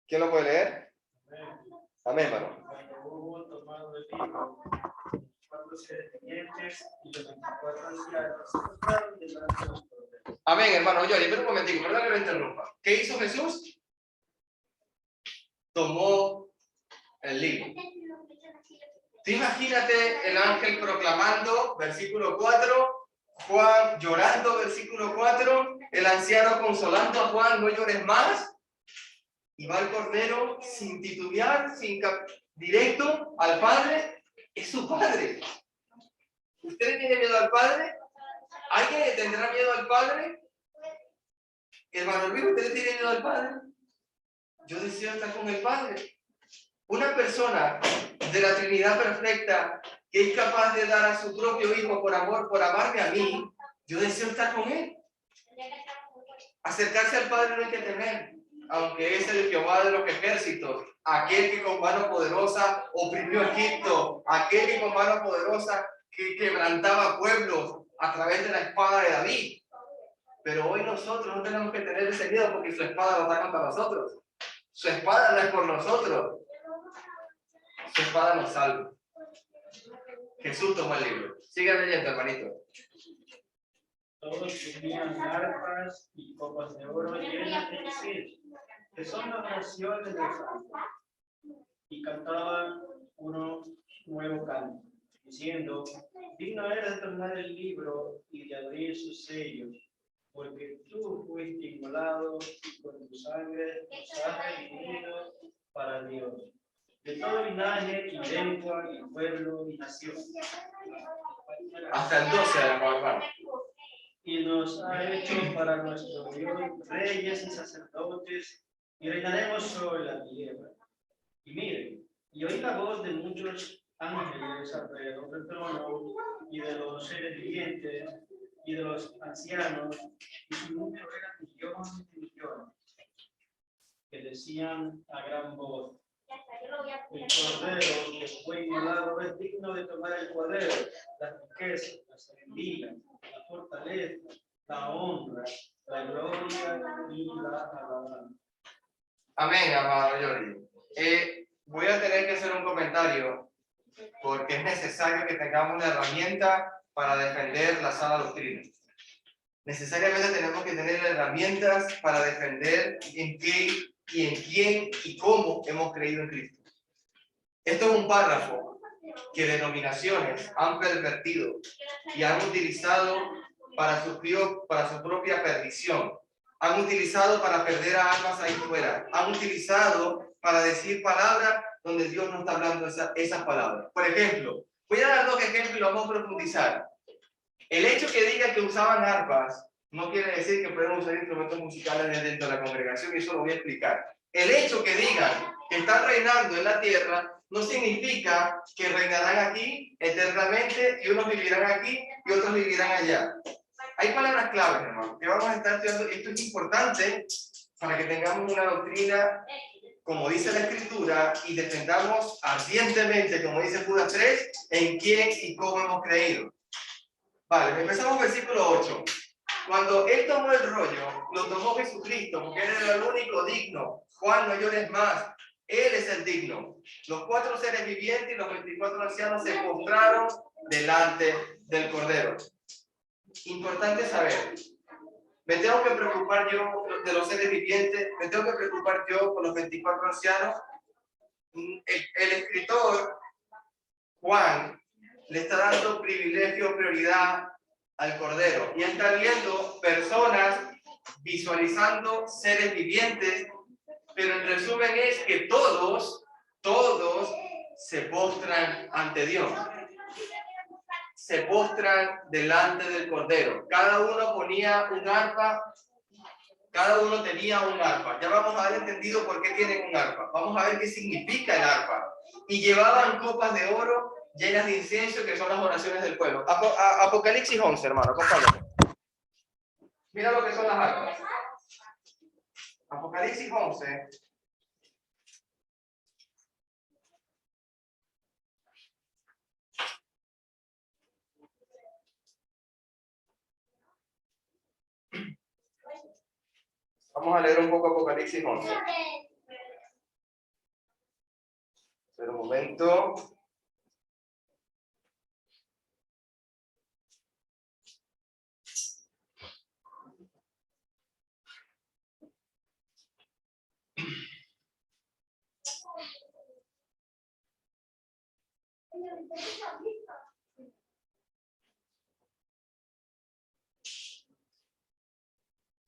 ¿Quién lo puede leer? Amén, hermano. Cuando hubo tomado el libro, los 4 seres vivientes y los 24 ancianos se postraron delante de los corderos. Amén, hermano. Yo, espera un momentico, perdón que lo interrumpa. ¿Qué hizo Jesús? Tomó el libro. Tú imagínate el ángel proclamando, versículo 4, Juan llorando, versículo 4, el anciano consolando a Juan, no llores más. Y va el cordero sin titubear, directo al Padre. Es su Padre. ¿Usted tiene miedo al Padre? ¿Alguien le tendrá miedo al Padre? Hermano Luis, ¿usted tiene miedo al Padre? Yo deseo estar con el Padre. Una persona de la Trinidad perfecta que es capaz de dar a su propio Hijo por amor, por amarme a mí, yo deseo estar con Él. Acercarse al Padre no hay que temer, aunque es el Jehová de los ejércitos, aquel que con mano poderosa oprimió a Egipto, aquel que con mano poderosa que quebrantaba pueblos a través de la espada de David. Pero hoy nosotros no tenemos que tener ese miedo porque su espada no está contra nosotros. Su espada no es por nosotros. Su espada nos salva. Jesús tomó el libro. Sigue leyendo, hermanito. Todos tenían arpas y copas de oro llenas de incienso, que son las oraciones de los santos. Y cantaban uno nuevo canto, diciendo: digno eres de tomar el libro y de abrir sus sellos, porque tú fuiste inmolado y con tu sangre nos has redimido para Dios, de todo linaje y lengua y pueblo y nación. Hasta el 12, hermano. Y nos ha hecho para nuestro Dios reyes y sacerdotes, y reinaremos sobre la tierra. Y miren, y oí la voz de muchos ángeles alrededor del trono, y de los seres vivientes, y de los ancianos, y su número era millones y millones, que decían a gran voz: el cordero que fue inmolado es digno de tomar el poder, la riqueza, la sabiduría, la fortaleza, la honra, la gloria y la alabanza. Amén, amado Jordi. Voy a tener que hacer un comentario porque es necesario que tengamos una herramienta para defender la sana doctrina. Necesariamente tenemos que tener herramientas para defender en qué y en quién y cómo hemos creído en Cristo. Esto es un párrafo que denominaciones han pervertido y han utilizado para su propia perdición. Han utilizado para perder a almas ahí fuera. Han utilizado para decir palabras donde Dios no está hablando esas palabras. Por ejemplo, voy a dar 2 ejemplos y vamos a profundizar. El hecho que diga que usaban arpas no quiere decir que pueden usar instrumentos musicales dentro de la congregación, y eso lo voy a explicar. El hecho que digan que están reinando en la tierra no significa que reinarán aquí eternamente y unos vivirán aquí y otros vivirán allá. Hay palabras claves, hermano, que vamos a estar estudiando. Esto es importante para que tengamos una doctrina, como dice la Escritura, y defendamos ardientemente, como dice Judas 3, en quién y cómo hemos creído. Vale, empezamos versículo 8. Cuando él tomó el rollo, lo tomó Jesucristo, porque él era el único digno. Juan, no llores más. Él es el digno. Los 4 seres vivientes y los 24 ancianos se postraron delante del Cordero. Importante saber. Me tengo que preocupar yo de los seres vivientes, me tengo que preocupar yo por los 24 ancianos. El escritor, Juan, le está dando privilegio, prioridad al Cordero. Y está viendo personas, visualizando seres vivientes, pero en resumen es que todos se postran ante Dios. Se postran delante del Cordero. Cada uno ponía un arpa, cada uno tenía un arpa. Ya vamos a haber entendido por qué tienen un arpa. Vamos a ver qué significa el arpa. Y llevaban copas de oro llenas de incienso, que son las oraciones del pueblo. Apocalipsis 11, hermano, acompáñame. Mira lo que son las arpas. Apocalipsis 11. Vamos a leer un poco Apocalipsis 11. Espera un momento.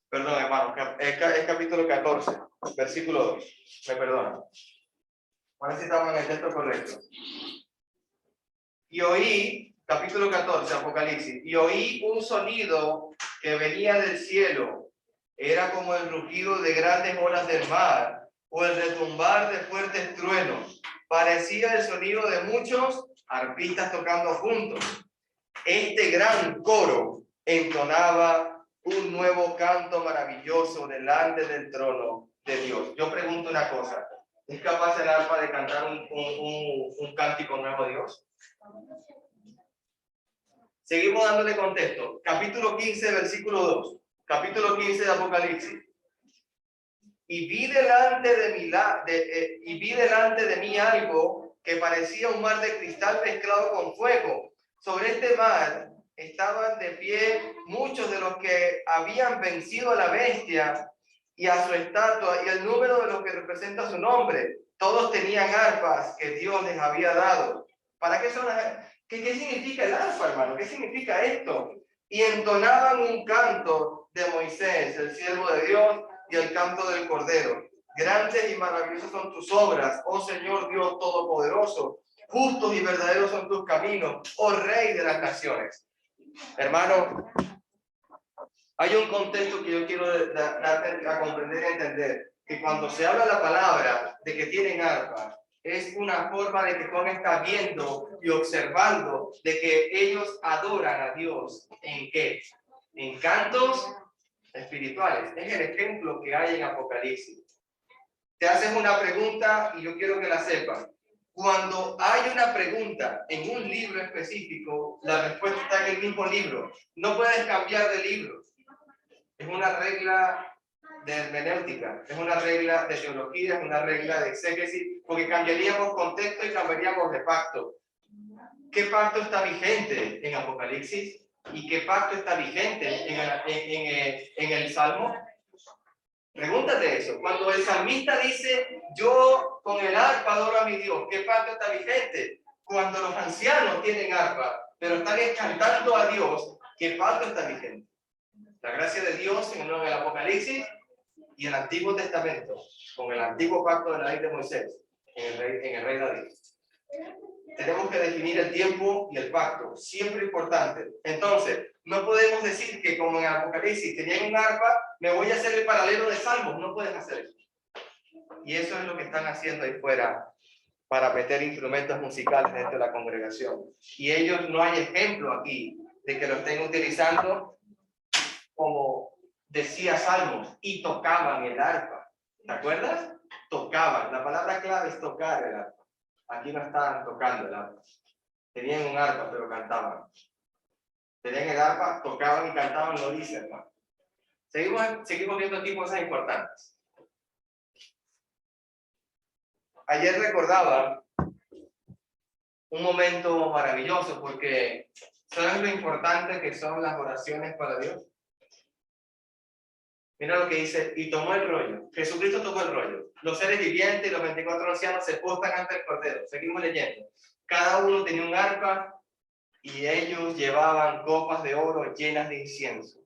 Perdón, hermano, es capítulo 14, versículo 2. Me perdonan. Ahora sí estamos en el texto correcto. Y oí, capítulo 14, Apocalipsis, y oí un sonido que venía del cielo. Era como el rugido de grandes olas del mar, o el retumbar de fuertes truenos. Parecía el sonido de muchos arpistas tocando juntos. Este gran coro entonaba un nuevo canto maravilloso delante del trono de Dios. Yo pregunto una cosa, ¿es capaz el arpa de cantar un cántico nuevo a Dios? Seguimos dándole contexto. Capítulo 15, versículo 2. Capítulo 15 de Apocalipsis. Y vi delante de mí algo que parecía un mar de cristal mezclado con fuego. Sobre este mar estaban de pie muchos de los que habían vencido a la bestia y a su estatua y el número de los que representa su nombre. Todos tenían arpas que Dios les había dado. ¿Para qué son las? ¿Qué significa el arpa, hermano? ¿Qué significa esto? Y entonaban un canto de Moisés, el siervo de Dios, y el canto del Cordero. Grandes y maravillosas son tus obras, oh Señor Dios Todopoderoso. Justos y verdaderos son tus caminos, oh Rey de las naciones. Hermano, hay un contexto que yo quiero darte a comprender y entender. Que cuando se habla la palabra de que tienen arpa, es una forma de que Juan está viendo y observando de que ellos adoran a Dios. ¿En qué? En cantos espirituales. Es el ejemplo que hay en Apocalipsis. Te haces una pregunta y yo quiero que la sepas. Cuando hay una pregunta en un libro específico, la respuesta está en el mismo libro. No puedes cambiar de libro. Es una regla de hermenéutica, es una regla de teología, es una regla de exégesis, porque cambiaríamos contexto y cambiaríamos de pacto. ¿Qué pacto está vigente en Apocalipsis? ¿Y qué pacto está vigente en el Salmo? Pregúntate eso. Cuando el salmista dice, yo con el arpa adoro a mi Dios, ¿qué pacto está vigente? Cuando los ancianos tienen arpa, pero están cantando a Dios, ¿qué pacto está vigente? La gracia de Dios en el Apocalipsis y el Antiguo Testamento, con el antiguo pacto de la ley de Moisés, en el rey David. Tenemos que definir el tiempo y el pacto, siempre importante. Entonces, no podemos decir que como en Apocalipsis tenían un arpa, me voy a hacer el paralelo de Salmos. No puedes hacer eso. Y eso es lo que están haciendo ahí fuera para meter instrumentos musicales dentro de la congregación. Y ellos no hay ejemplo aquí de que lo estén utilizando como decía Salmos, y tocaban el arpa. ¿Te acuerdas? Tocaban. La palabra clave es tocar el arpa. Aquí no estaban tocando el arpa. Tenían un arpa, pero cantaban. Tenían el arpa, tocaban y cantaban, lo dice, hermano. Seguimos viendo aquí cosas importantes. Ayer recordaba un momento maravilloso porque ¿sabes lo importante que son las oraciones para Dios? Mira lo que dice, y tomó el rollo. Jesucristo tomó el rollo. Los seres vivientes y los 24 ancianos se postran ante el Cordero. Seguimos leyendo. Cada uno tenía un arpa y ellos llevaban copas de oro llenas de incienso.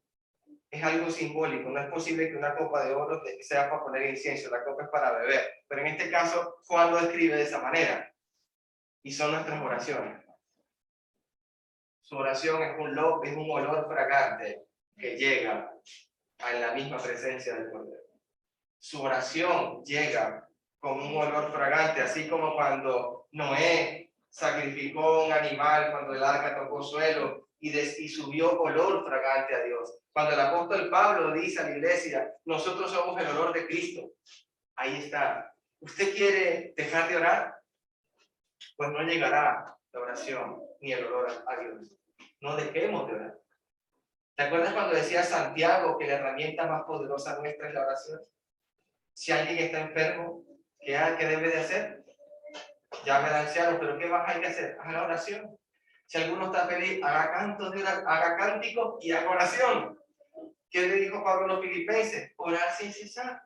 Es algo simbólico. No es posible que una copa de oro sea para poner incienso. La copa es para beber. Pero en este caso, Juan lo describe de esa manera. Y son nuestras oraciones. Su oración es un olor fragante que llega a la misma presencia del Cordero. Su oración llega con un olor fragante, así como cuando Noé sacrificó un animal cuando el arca tocó suelo y subió olor fragante a Dios. Cuando el apóstol Pablo dice a la iglesia, nosotros somos el olor de Cristo. Ahí está. ¿Usted quiere dejar de orar? Pues no llegará la oración ni el olor a Dios. No dejemos de orar. ¿Te acuerdas cuando decía Santiago que la herramienta más poderosa nuestra es la oración? Si alguien está enfermo, ¿qué debe de hacer? Llame al anciano, pero ¿qué más hay que hacer? Haga oración. Si alguno está feliz, haga cantos de oración, haga cánticos y haga oración. ¿Qué le dijo Pablo a los filipenses? Orar sin cesar.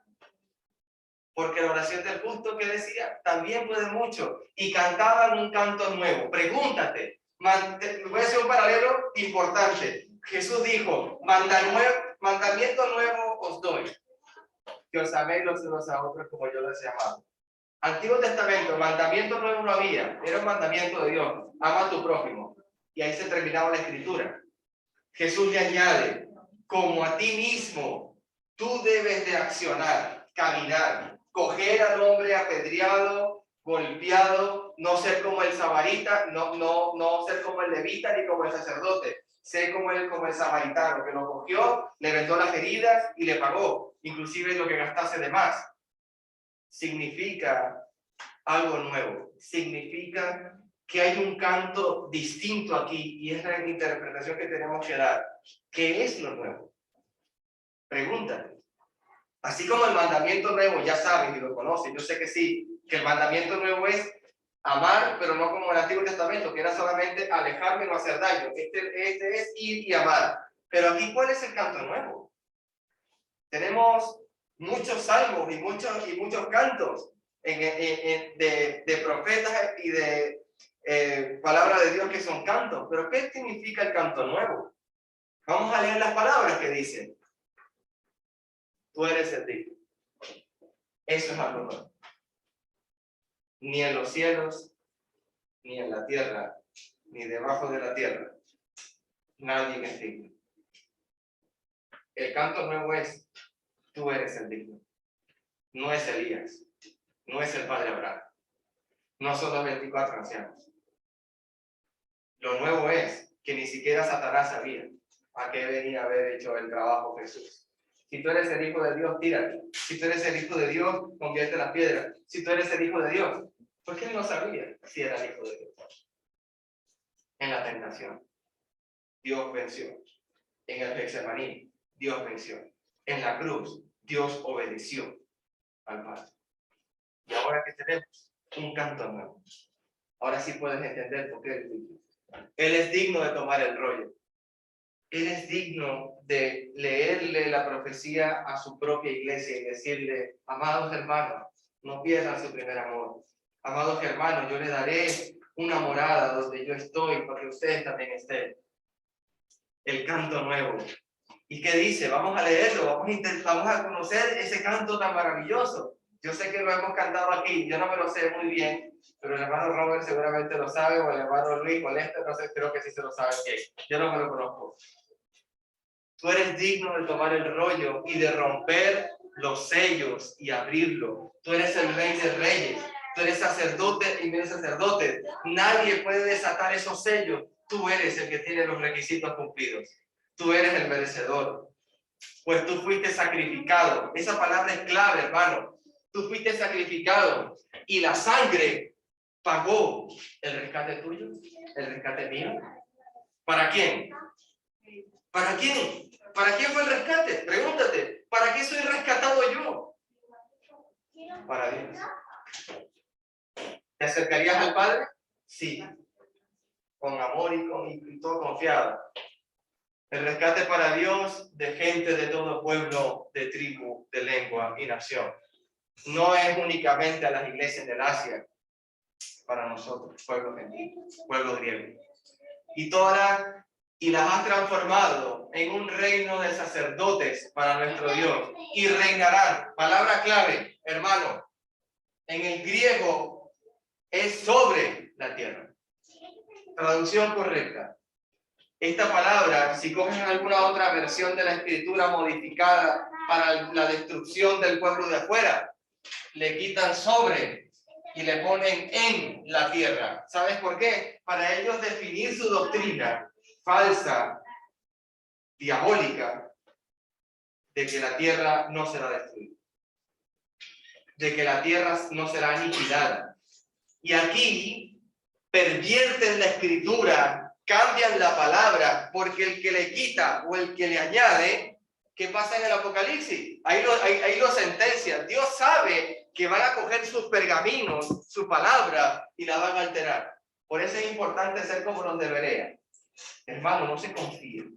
Porque la oración del justo, que decía, también puede mucho. Y cantaban un canto nuevo. Pregúntate. Voy a hacer un paralelo importante. Jesús dijo, mandamiento nuevo os doy. Que os améis los unos a otros como yo los he amado. Antiguo Testamento, mandamiento nuevo no había. Era un mandamiento de Dios. Ama a tu prójimo. Y ahí se terminaba la escritura. Jesús le añade, como a ti mismo, tú debes de accionar, caminar, coger al hombre apedreado, golpeado, no ser como el samarita, no ser como el levita ni como el sacerdote, ser como el samaritano, que lo cogió, le vendó las heridas y le pagó, inclusive lo que gastase de más. Significa algo nuevo, significa que hay un canto distinto aquí y es la interpretación que tenemos que dar. ¿Qué es lo nuevo? Pregúntate. Así como el mandamiento nuevo, ya saben y lo conocen, yo sé que sí, que el mandamiento nuevo es amar, pero no como el Antiguo Testamento, que era solamente alejarme y no hacer daño. Este es ir y amar. Pero aquí, ¿cuál es el canto nuevo? Tenemos muchos salmos y muchos cantos de profetas y de palabras de Dios que son cantos. Pero ¿qué significa el canto nuevo? Vamos a leer las palabras que dicen. Tú eres el digno. Eso es algo nuevo. Ni en los cielos, ni en la tierra, ni debajo de la tierra. Nadie es digno. El canto nuevo es, tú eres el digno. No es Elías, no es el padre Abraham, no son los 24 ancianos. Lo nuevo es que ni siquiera Satanás sabía a qué venía a haber hecho el trabajo Jesús. Si tú eres el hijo de Dios, tírate. Si tú eres el hijo de Dios, convierte las piedras. Si tú eres el hijo de Dios, ¿por qué no sabía si era el hijo de Dios? En la tentación, Dios venció. En el Getsemaní, Dios venció. En la cruz, Dios obedeció al Padre. Y ahora que tenemos un canto nuevo, ahora sí puedes entender por qué Él es digno. Él es digno de tomar el rollo. Él es digno de leerle la profecía a su propia iglesia y decirle, amados hermanos, no pierdan su primer amor. Amados hermanos, yo les daré una morada donde yo estoy para que ustedes también estén. El canto nuevo. ¿Y qué dice? Vamos a leerlo, vamos a conocer ese canto tan maravilloso. Yo sé que lo hemos cantado aquí, yo no me lo sé muy bien, pero el hermano Robert seguramente lo sabe, o el hermano Luis, o Lester, no sé, creo que sí se lo sabe bien. Yo no me lo conozco. Tú eres digno de tomar el rollo y de romper los sellos y abrirlo. Tú eres el rey de reyes. Tú eres sacerdote y eres sacerdote. Nadie puede desatar esos sellos. Tú eres el que tiene los requisitos cumplidos. Tú eres el merecedor. Pues tú fuiste sacrificado. Esa palabra es clave, hermano. Tú fuiste sacrificado y la sangre pagó el rescate tuyo, el rescate mío. ¿Para quién? ¿Para quién? ¿Para quién fue el rescate? Pregúntate, ¿para qué soy rescatado yo? Para Dios. ¿Te acercarías al Padre? Sí. Con amor y todo confiado. El rescate para Dios de gente de todo pueblo, de tribu, de lengua y nación. No es únicamente a las iglesias del Asia, para nosotros, pueblo gentil, pueblo griego. Y las has transformado en un reino de sacerdotes para nuestro Dios. Y reinarán. Palabra clave, hermano. En el griego es sobre la tierra. Traducción correcta. Esta palabra, si cogen alguna otra versión de la escritura modificada para la destrucción del pueblo de afuera, le quitan sobre y le ponen en la tierra. ¿Sabes por qué? Para ellos definir su doctrina falsa, diabólica, de que la tierra no será destruida, de que la tierra no será aniquilada. Y aquí pervierten la escritura, cambian la palabra, porque el que le quita o el que le añade, ¿qué pasa en el Apocalipsis? Ahí lo sentencia. Dios sabe que van a coger sus pergaminos, su palabra, y la van a alterar. Por eso es importante ser como los de Berea. Hermano, no se confíe.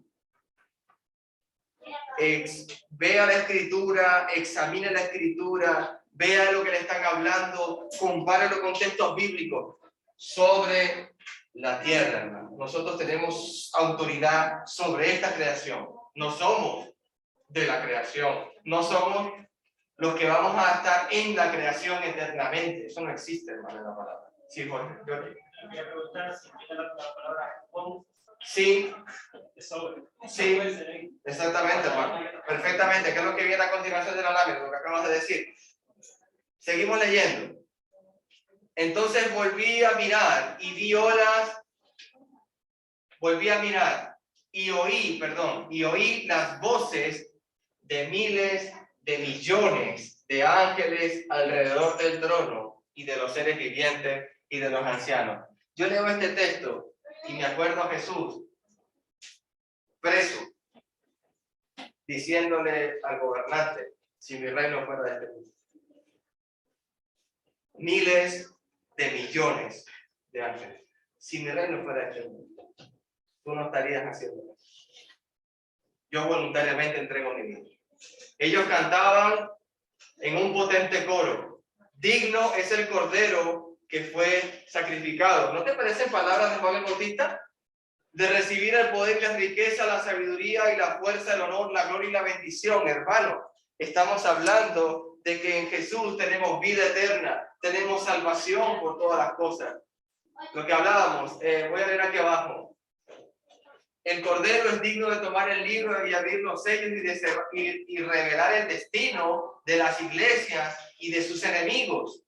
Vea la escritura, examine la escritura, vea lo que le están hablando, compárelo con textos bíblicos sobre la tierra, hermano. Nosotros tenemos autoridad sobre esta creación. No somos de la creación. No somos los que vamos a estar en la creación eternamente. Eso no existe, hermano, en la palabra. Sí, Jorge. Quería preguntar si tiene la palabra con Sí, sobre. sí, exactamente, hermano. Perfectamente, que es lo que viene a continuación de la lámina, lo que acabas de decir. Seguimos leyendo. Entonces volví a mirar y vi olas. Volví a mirar y oí las voces de miles de millones de ángeles alrededor del trono y de los seres vivientes y de los ancianos. Yo leo este texto y me acuerdo a Jesús preso, diciéndole al gobernante, si mi reino fuera de este mundo. Miles de millones de ángeles. Si mi reino fuera de este mundo, tú no estarías haciendo eso. Yo voluntariamente entrego mi vida. Ellos cantaban en un potente coro. Digno es el cordero que fue sacrificado. ¿No te parecen palabras de Juan el Bautista? De recibir el poder, la riqueza, la sabiduría y la fuerza, el honor, la gloria y la bendición, hermano. Estamos hablando de que en Jesús tenemos vida eterna, tenemos salvación por todas las cosas. Lo que hablábamos, voy a leer aquí abajo. El Cordero es digno de tomar el libro y abrir los sellos y revelar el destino de las iglesias y de sus enemigos.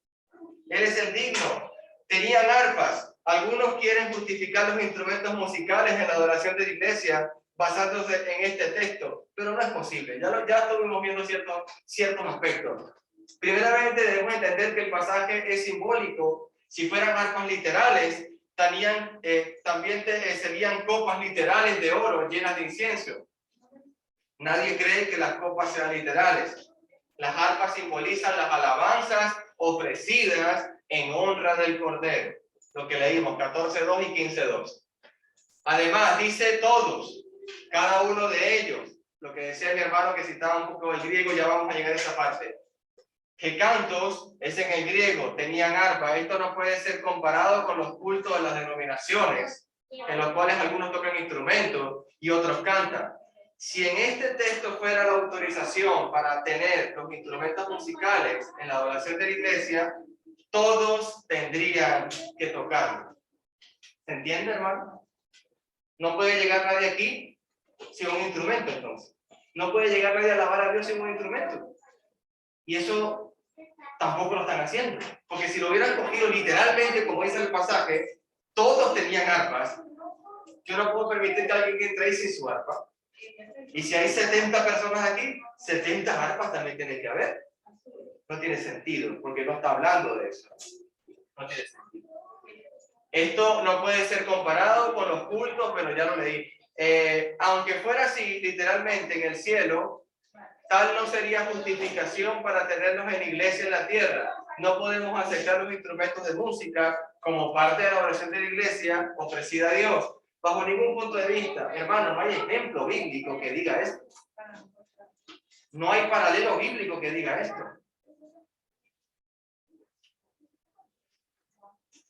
Él es el digno. Tenían arpas. Algunos quieren justificar los instrumentos musicales en la adoración de la iglesia basándose en este texto, pero no es posible. Ya estuvimos viendo ciertos aspectos. Primeramente debemos entender que el pasaje es simbólico. Si fueran arpas literales, también serían copas literales de oro llenas de incienso. Nadie cree que las copas sean literales. Las arpas simbolizan las alabanzas ofrecidas en honra del Cordero. Lo que leímos, 14.2 y 15.2. Además, dice todos, cada uno de ellos. Lo que decía mi hermano que citaba un poco el griego, ya vamos a llegar a esa parte. Que cantos es en el griego, tenían arpa. Esto no puede ser comparado con los cultos de las denominaciones, en los cuales algunos tocan instrumentos y otros cantan. Si en este texto fuera la autorización para tener los instrumentos musicales en la adoración de la iglesia, todos tendrían que tocarlo. ¿Se entiende, hermano? No puede llegar nadie aquí sin un instrumento, entonces. No puede llegar nadie a alabar a Dios sin un instrumento. Y eso tampoco lo están haciendo. Porque si lo hubieran cogido literalmente, como dice el pasaje, todos tenían arpas. Yo no puedo permitir que alguien entre ahí sin su arpa. Y si hay 70 personas aquí, 70 arpas también tiene que haber. No tiene sentido, porque no está hablando de eso. No tiene sentido. Esto no puede ser comparado con los cultos, pero ya lo leí. Aunque fuera así, literalmente en el cielo, tal no sería justificación para tenerlos en iglesia en la tierra. No podemos aceptar los instrumentos de música como parte de la oración de la iglesia ofrecida a Dios. Bajo ningún punto de vista, hermano, no hay ejemplo bíblico que diga esto. No hay paralelo bíblico que diga esto.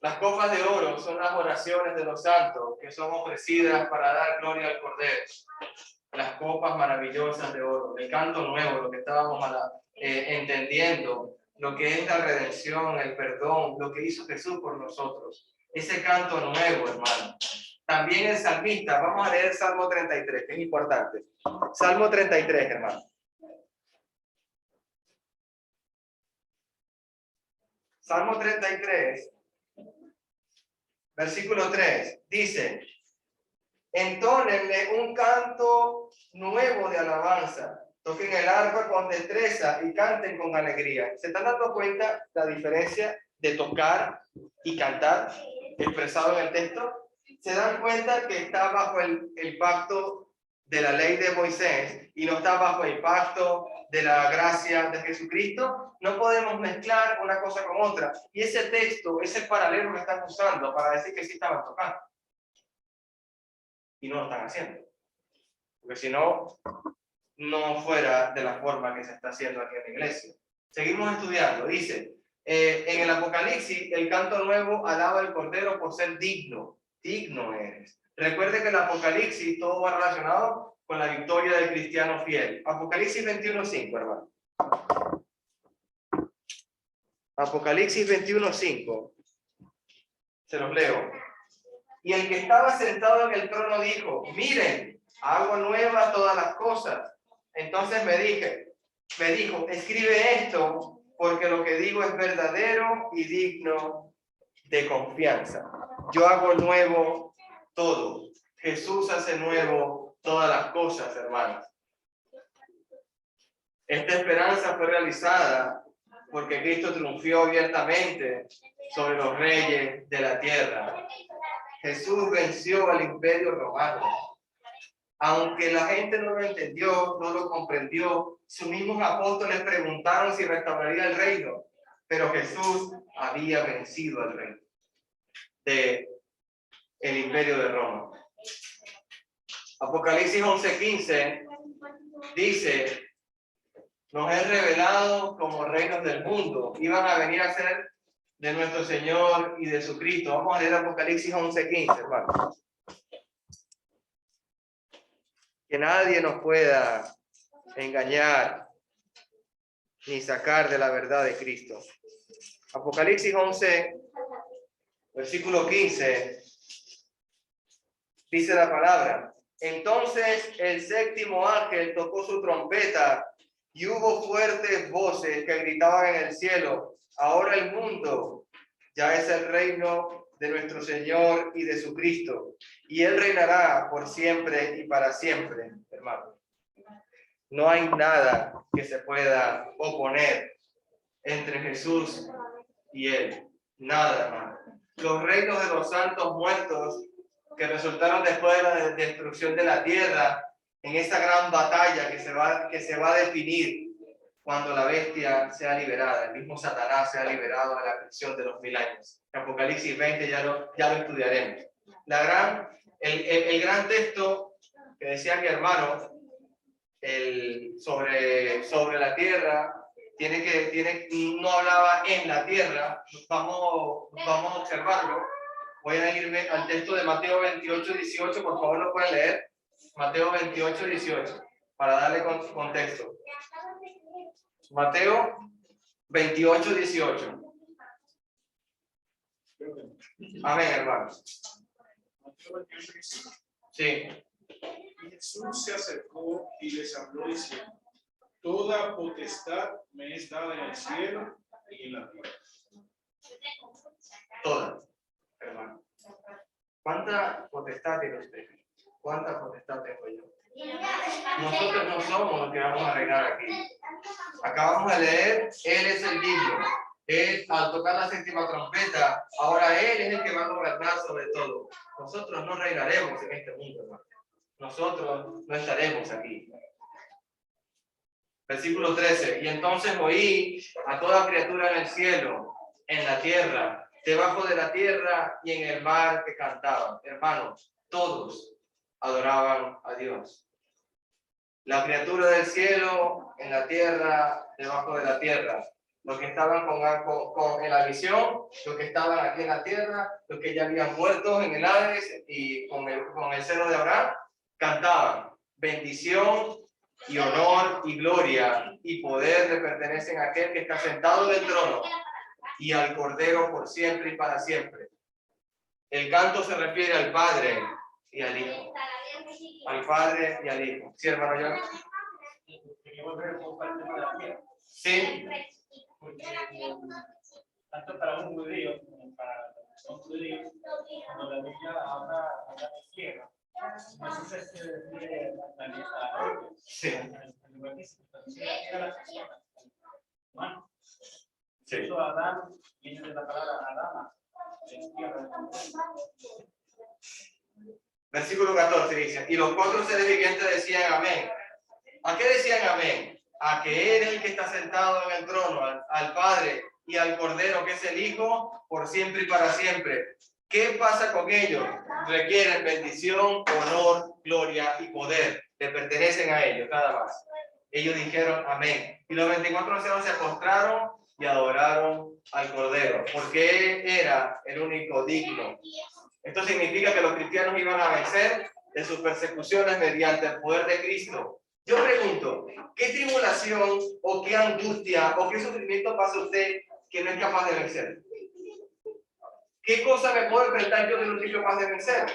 Las copas de oro son las oraciones de los santos que son ofrecidas para dar gloria al Cordero. Las copas maravillosas de oro, el canto nuevo, lo que estábamos entendiendo, lo que es la redención, el perdón, lo que hizo Jesús por nosotros. Ese canto nuevo, hermano. También el salmista, vamos a leer Salmo 33, que es importante. Salmo 33, hermano. Salmo 33, versículo 3, dice: entónenle un canto nuevo de alabanza, toquen el arpa con destreza y canten con alegría. ¿Se están dando cuenta la diferencia de tocar y cantar expresado en el texto? ¿Se dan cuenta que está bajo el pacto de la ley de Moisés y no está bajo el pacto de la gracia de Jesucristo? No podemos mezclar una cosa con otra. Y ese texto es el paralelo que están usando para decir que sí estaban tocando. Y no lo están haciendo. Porque si no, no fuera de la forma que se está haciendo aquí en la iglesia. Seguimos estudiando. Dice, en el Apocalipsis, el canto nuevo alaba al Cordero por ser digno. Digno eres. Recuerde que el Apocalipsis todo va relacionado con la victoria del cristiano fiel. Apocalipsis 21:5, hermano. Apocalipsis 21:5. Se los leo. Y el que estaba sentado en el trono dijo: miren, hago nuevas todas las cosas. Entonces me dijo, escribe esto, porque lo que digo es verdadero y digno de confianza. Yo hago nuevo todo. Jesús hace nuevo todas las cosas, hermanos. Esta esperanza fue realizada porque Cristo triunfó abiertamente sobre los reyes de la tierra. Jesús venció al imperio romano. Aunque la gente no lo entendió, no lo comprendió, sus mismos apóstoles preguntaron si restauraría el reino, pero Jesús había vencido al reino del imperio de Roma. Apocalipsis 11:15 dice: nos es revelado como reinos del mundo, iban a venir a ser de nuestro Señor y de su Cristo. Vamos a leer Apocalipsis 11:15, hermano. Que nadie nos pueda engañar ni sacar de la verdad de Cristo. Apocalipsis 11, versículo 15, dice la palabra: entonces el séptimo ángel tocó su trompeta y hubo fuertes voces que gritaban en el cielo: ahora el mundo ya es el reino de nuestro Señor y de su Cristo, y Él reinará por siempre y para siempre, hermano. No hay nada que se pueda oponer entre Jesús y Él. Nada, hermano. Los reinos de los santos muertos que resultaron después de la destrucción de la tierra, en esa gran batalla que se va a definir cuando la bestia sea liberada, el mismo Satanás sea liberado de la prisión de los 1000 años. En Apocalipsis 20 ya lo estudiaremos. El gran texto que decía mi hermano, sobre la tierra, no hablaba en la tierra. Vamos a observarlo. Voy a irme al texto de Mateo 28:18, por favor lo pueden leer. Mateo 28:18, para darle contexto. Mateo 28:18. Amén, hermanos. Sí. Y Jesús se acercó y les habló diciendo: toda potestad me es dada en el cielo y en la tierra. Toda, hermano. ¿Cuánta potestad tiene usted? ¿Cuánta potestad tengo yo? Nosotros no somos los que vamos a reinar aquí. Acabamos de leer, Él es el digno. Él, al tocar la séptima trompeta, ahora Él es el que va a gobernar sobre todo. Nosotros no reinaremos en este mundo, hermano. Nosotros no estaremos aquí. Versículo 13. Y entonces oí a toda criatura en el cielo, en la tierra, debajo de la tierra y en el mar que cantaban. Hermanos, todos adoraban a Dios. La criatura del cielo, en la tierra, debajo de la tierra. Los que estaban en la visión, los que estaban aquí en la tierra, los que ya habían muerto en el Hades y con el seno de Abraham, cantaban: bendición y honor y gloria y poder le pertenecen a aquel que está sentado en el trono y al Cordero por siempre y para siempre. El canto se refiere al Padre y al Hijo. Al Padre y al Hijo. ¿Sí, hermano John? Quería volver un poco al tema de la tierra. Sí. Porque tanto para un judío como para los que son judíos, cuando la Biblia habla de cielo, Jesús se refiere a la norte, Sí. al lugar que se refiere a las personas, humanos. Sí. Eso Adán viene de la palabra Adama, de tierra. Versículo 14 dice, y los 4 seres vivientes decían amén. ¿A qué decían amén? A que Él es el que está sentado en el trono, al Padre y al Cordero, que es el Hijo, por siempre y para siempre. ¿Qué pasa con ellos? Requieren bendición, honor, gloria y poder. Le pertenecen a ellos, nada más. Ellos dijeron amén. Y los 24 ancianos se postraron y adoraron al Cordero, porque Él era el único digno. Esto significa que los cristianos iban a vencer de sus persecuciones mediante el poder de Cristo. Yo pregunto, ¿qué tribulación o qué angustia o qué sufrimiento pasa usted que no es capaz de vencer? ¿Qué cosa me puedo enfrentar yo que no soy capaz de vencer?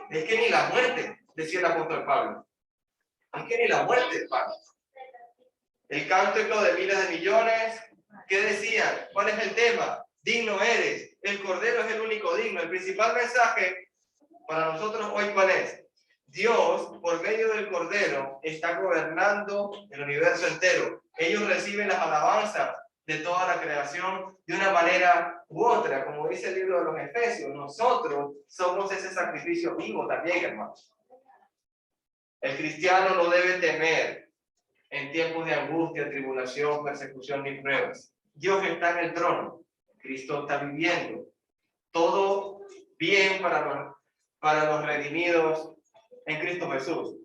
Es que ni la muerte, decía el apóstol Pablo. Es que ni la muerte, Pablo. El cántico de miles de millones, ¿qué decían? ¿Cuál es el tema? Digno eres. El Cordero es el único digno. El principal mensaje para nosotros hoy, ¿cuál es? Dios, por medio del Cordero, está gobernando el universo entero. Ellos reciben las alabanzas de toda la creación de una manera u otra, como dice el libro de los Efesios. Nosotros somos ese sacrificio vivo también, hermanos. El cristiano no debe temer en tiempos de angustia, tribulación, persecución ni pruebas. Dios está en el trono. Cristo está viviendo. Todo bien para los redimidos en Cristo Jesús.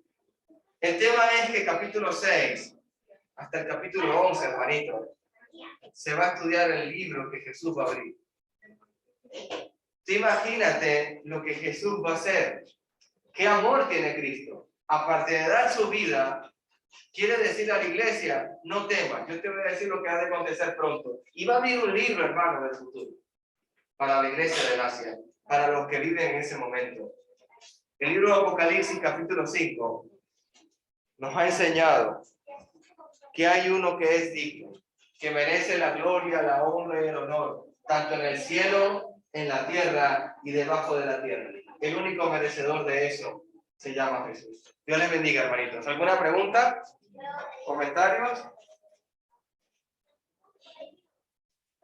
El tema es que capítulo 6 hasta el capítulo 11, hermanito, se va a estudiar el libro que Jesús va a abrir. Tú imagínate lo que Jesús va a hacer. ¿Qué amor tiene Cristo? Aparte de dar su vida, quiere decirle a la iglesia, no temas, yo te voy a decir lo que ha de acontecer pronto. Y va a abrir un libro, hermano, del futuro, para la iglesia del Asia, para los que viven en ese momento. El libro de Apocalipsis, capítulo 5, nos ha enseñado que hay uno que es digno, que merece la gloria, la honra y el honor, tanto en el cielo, en la tierra y debajo de la tierra. El único merecedor de eso se llama Jesús. Dios les bendiga, hermanitos. ¿Alguna pregunta? ¿Comentarios?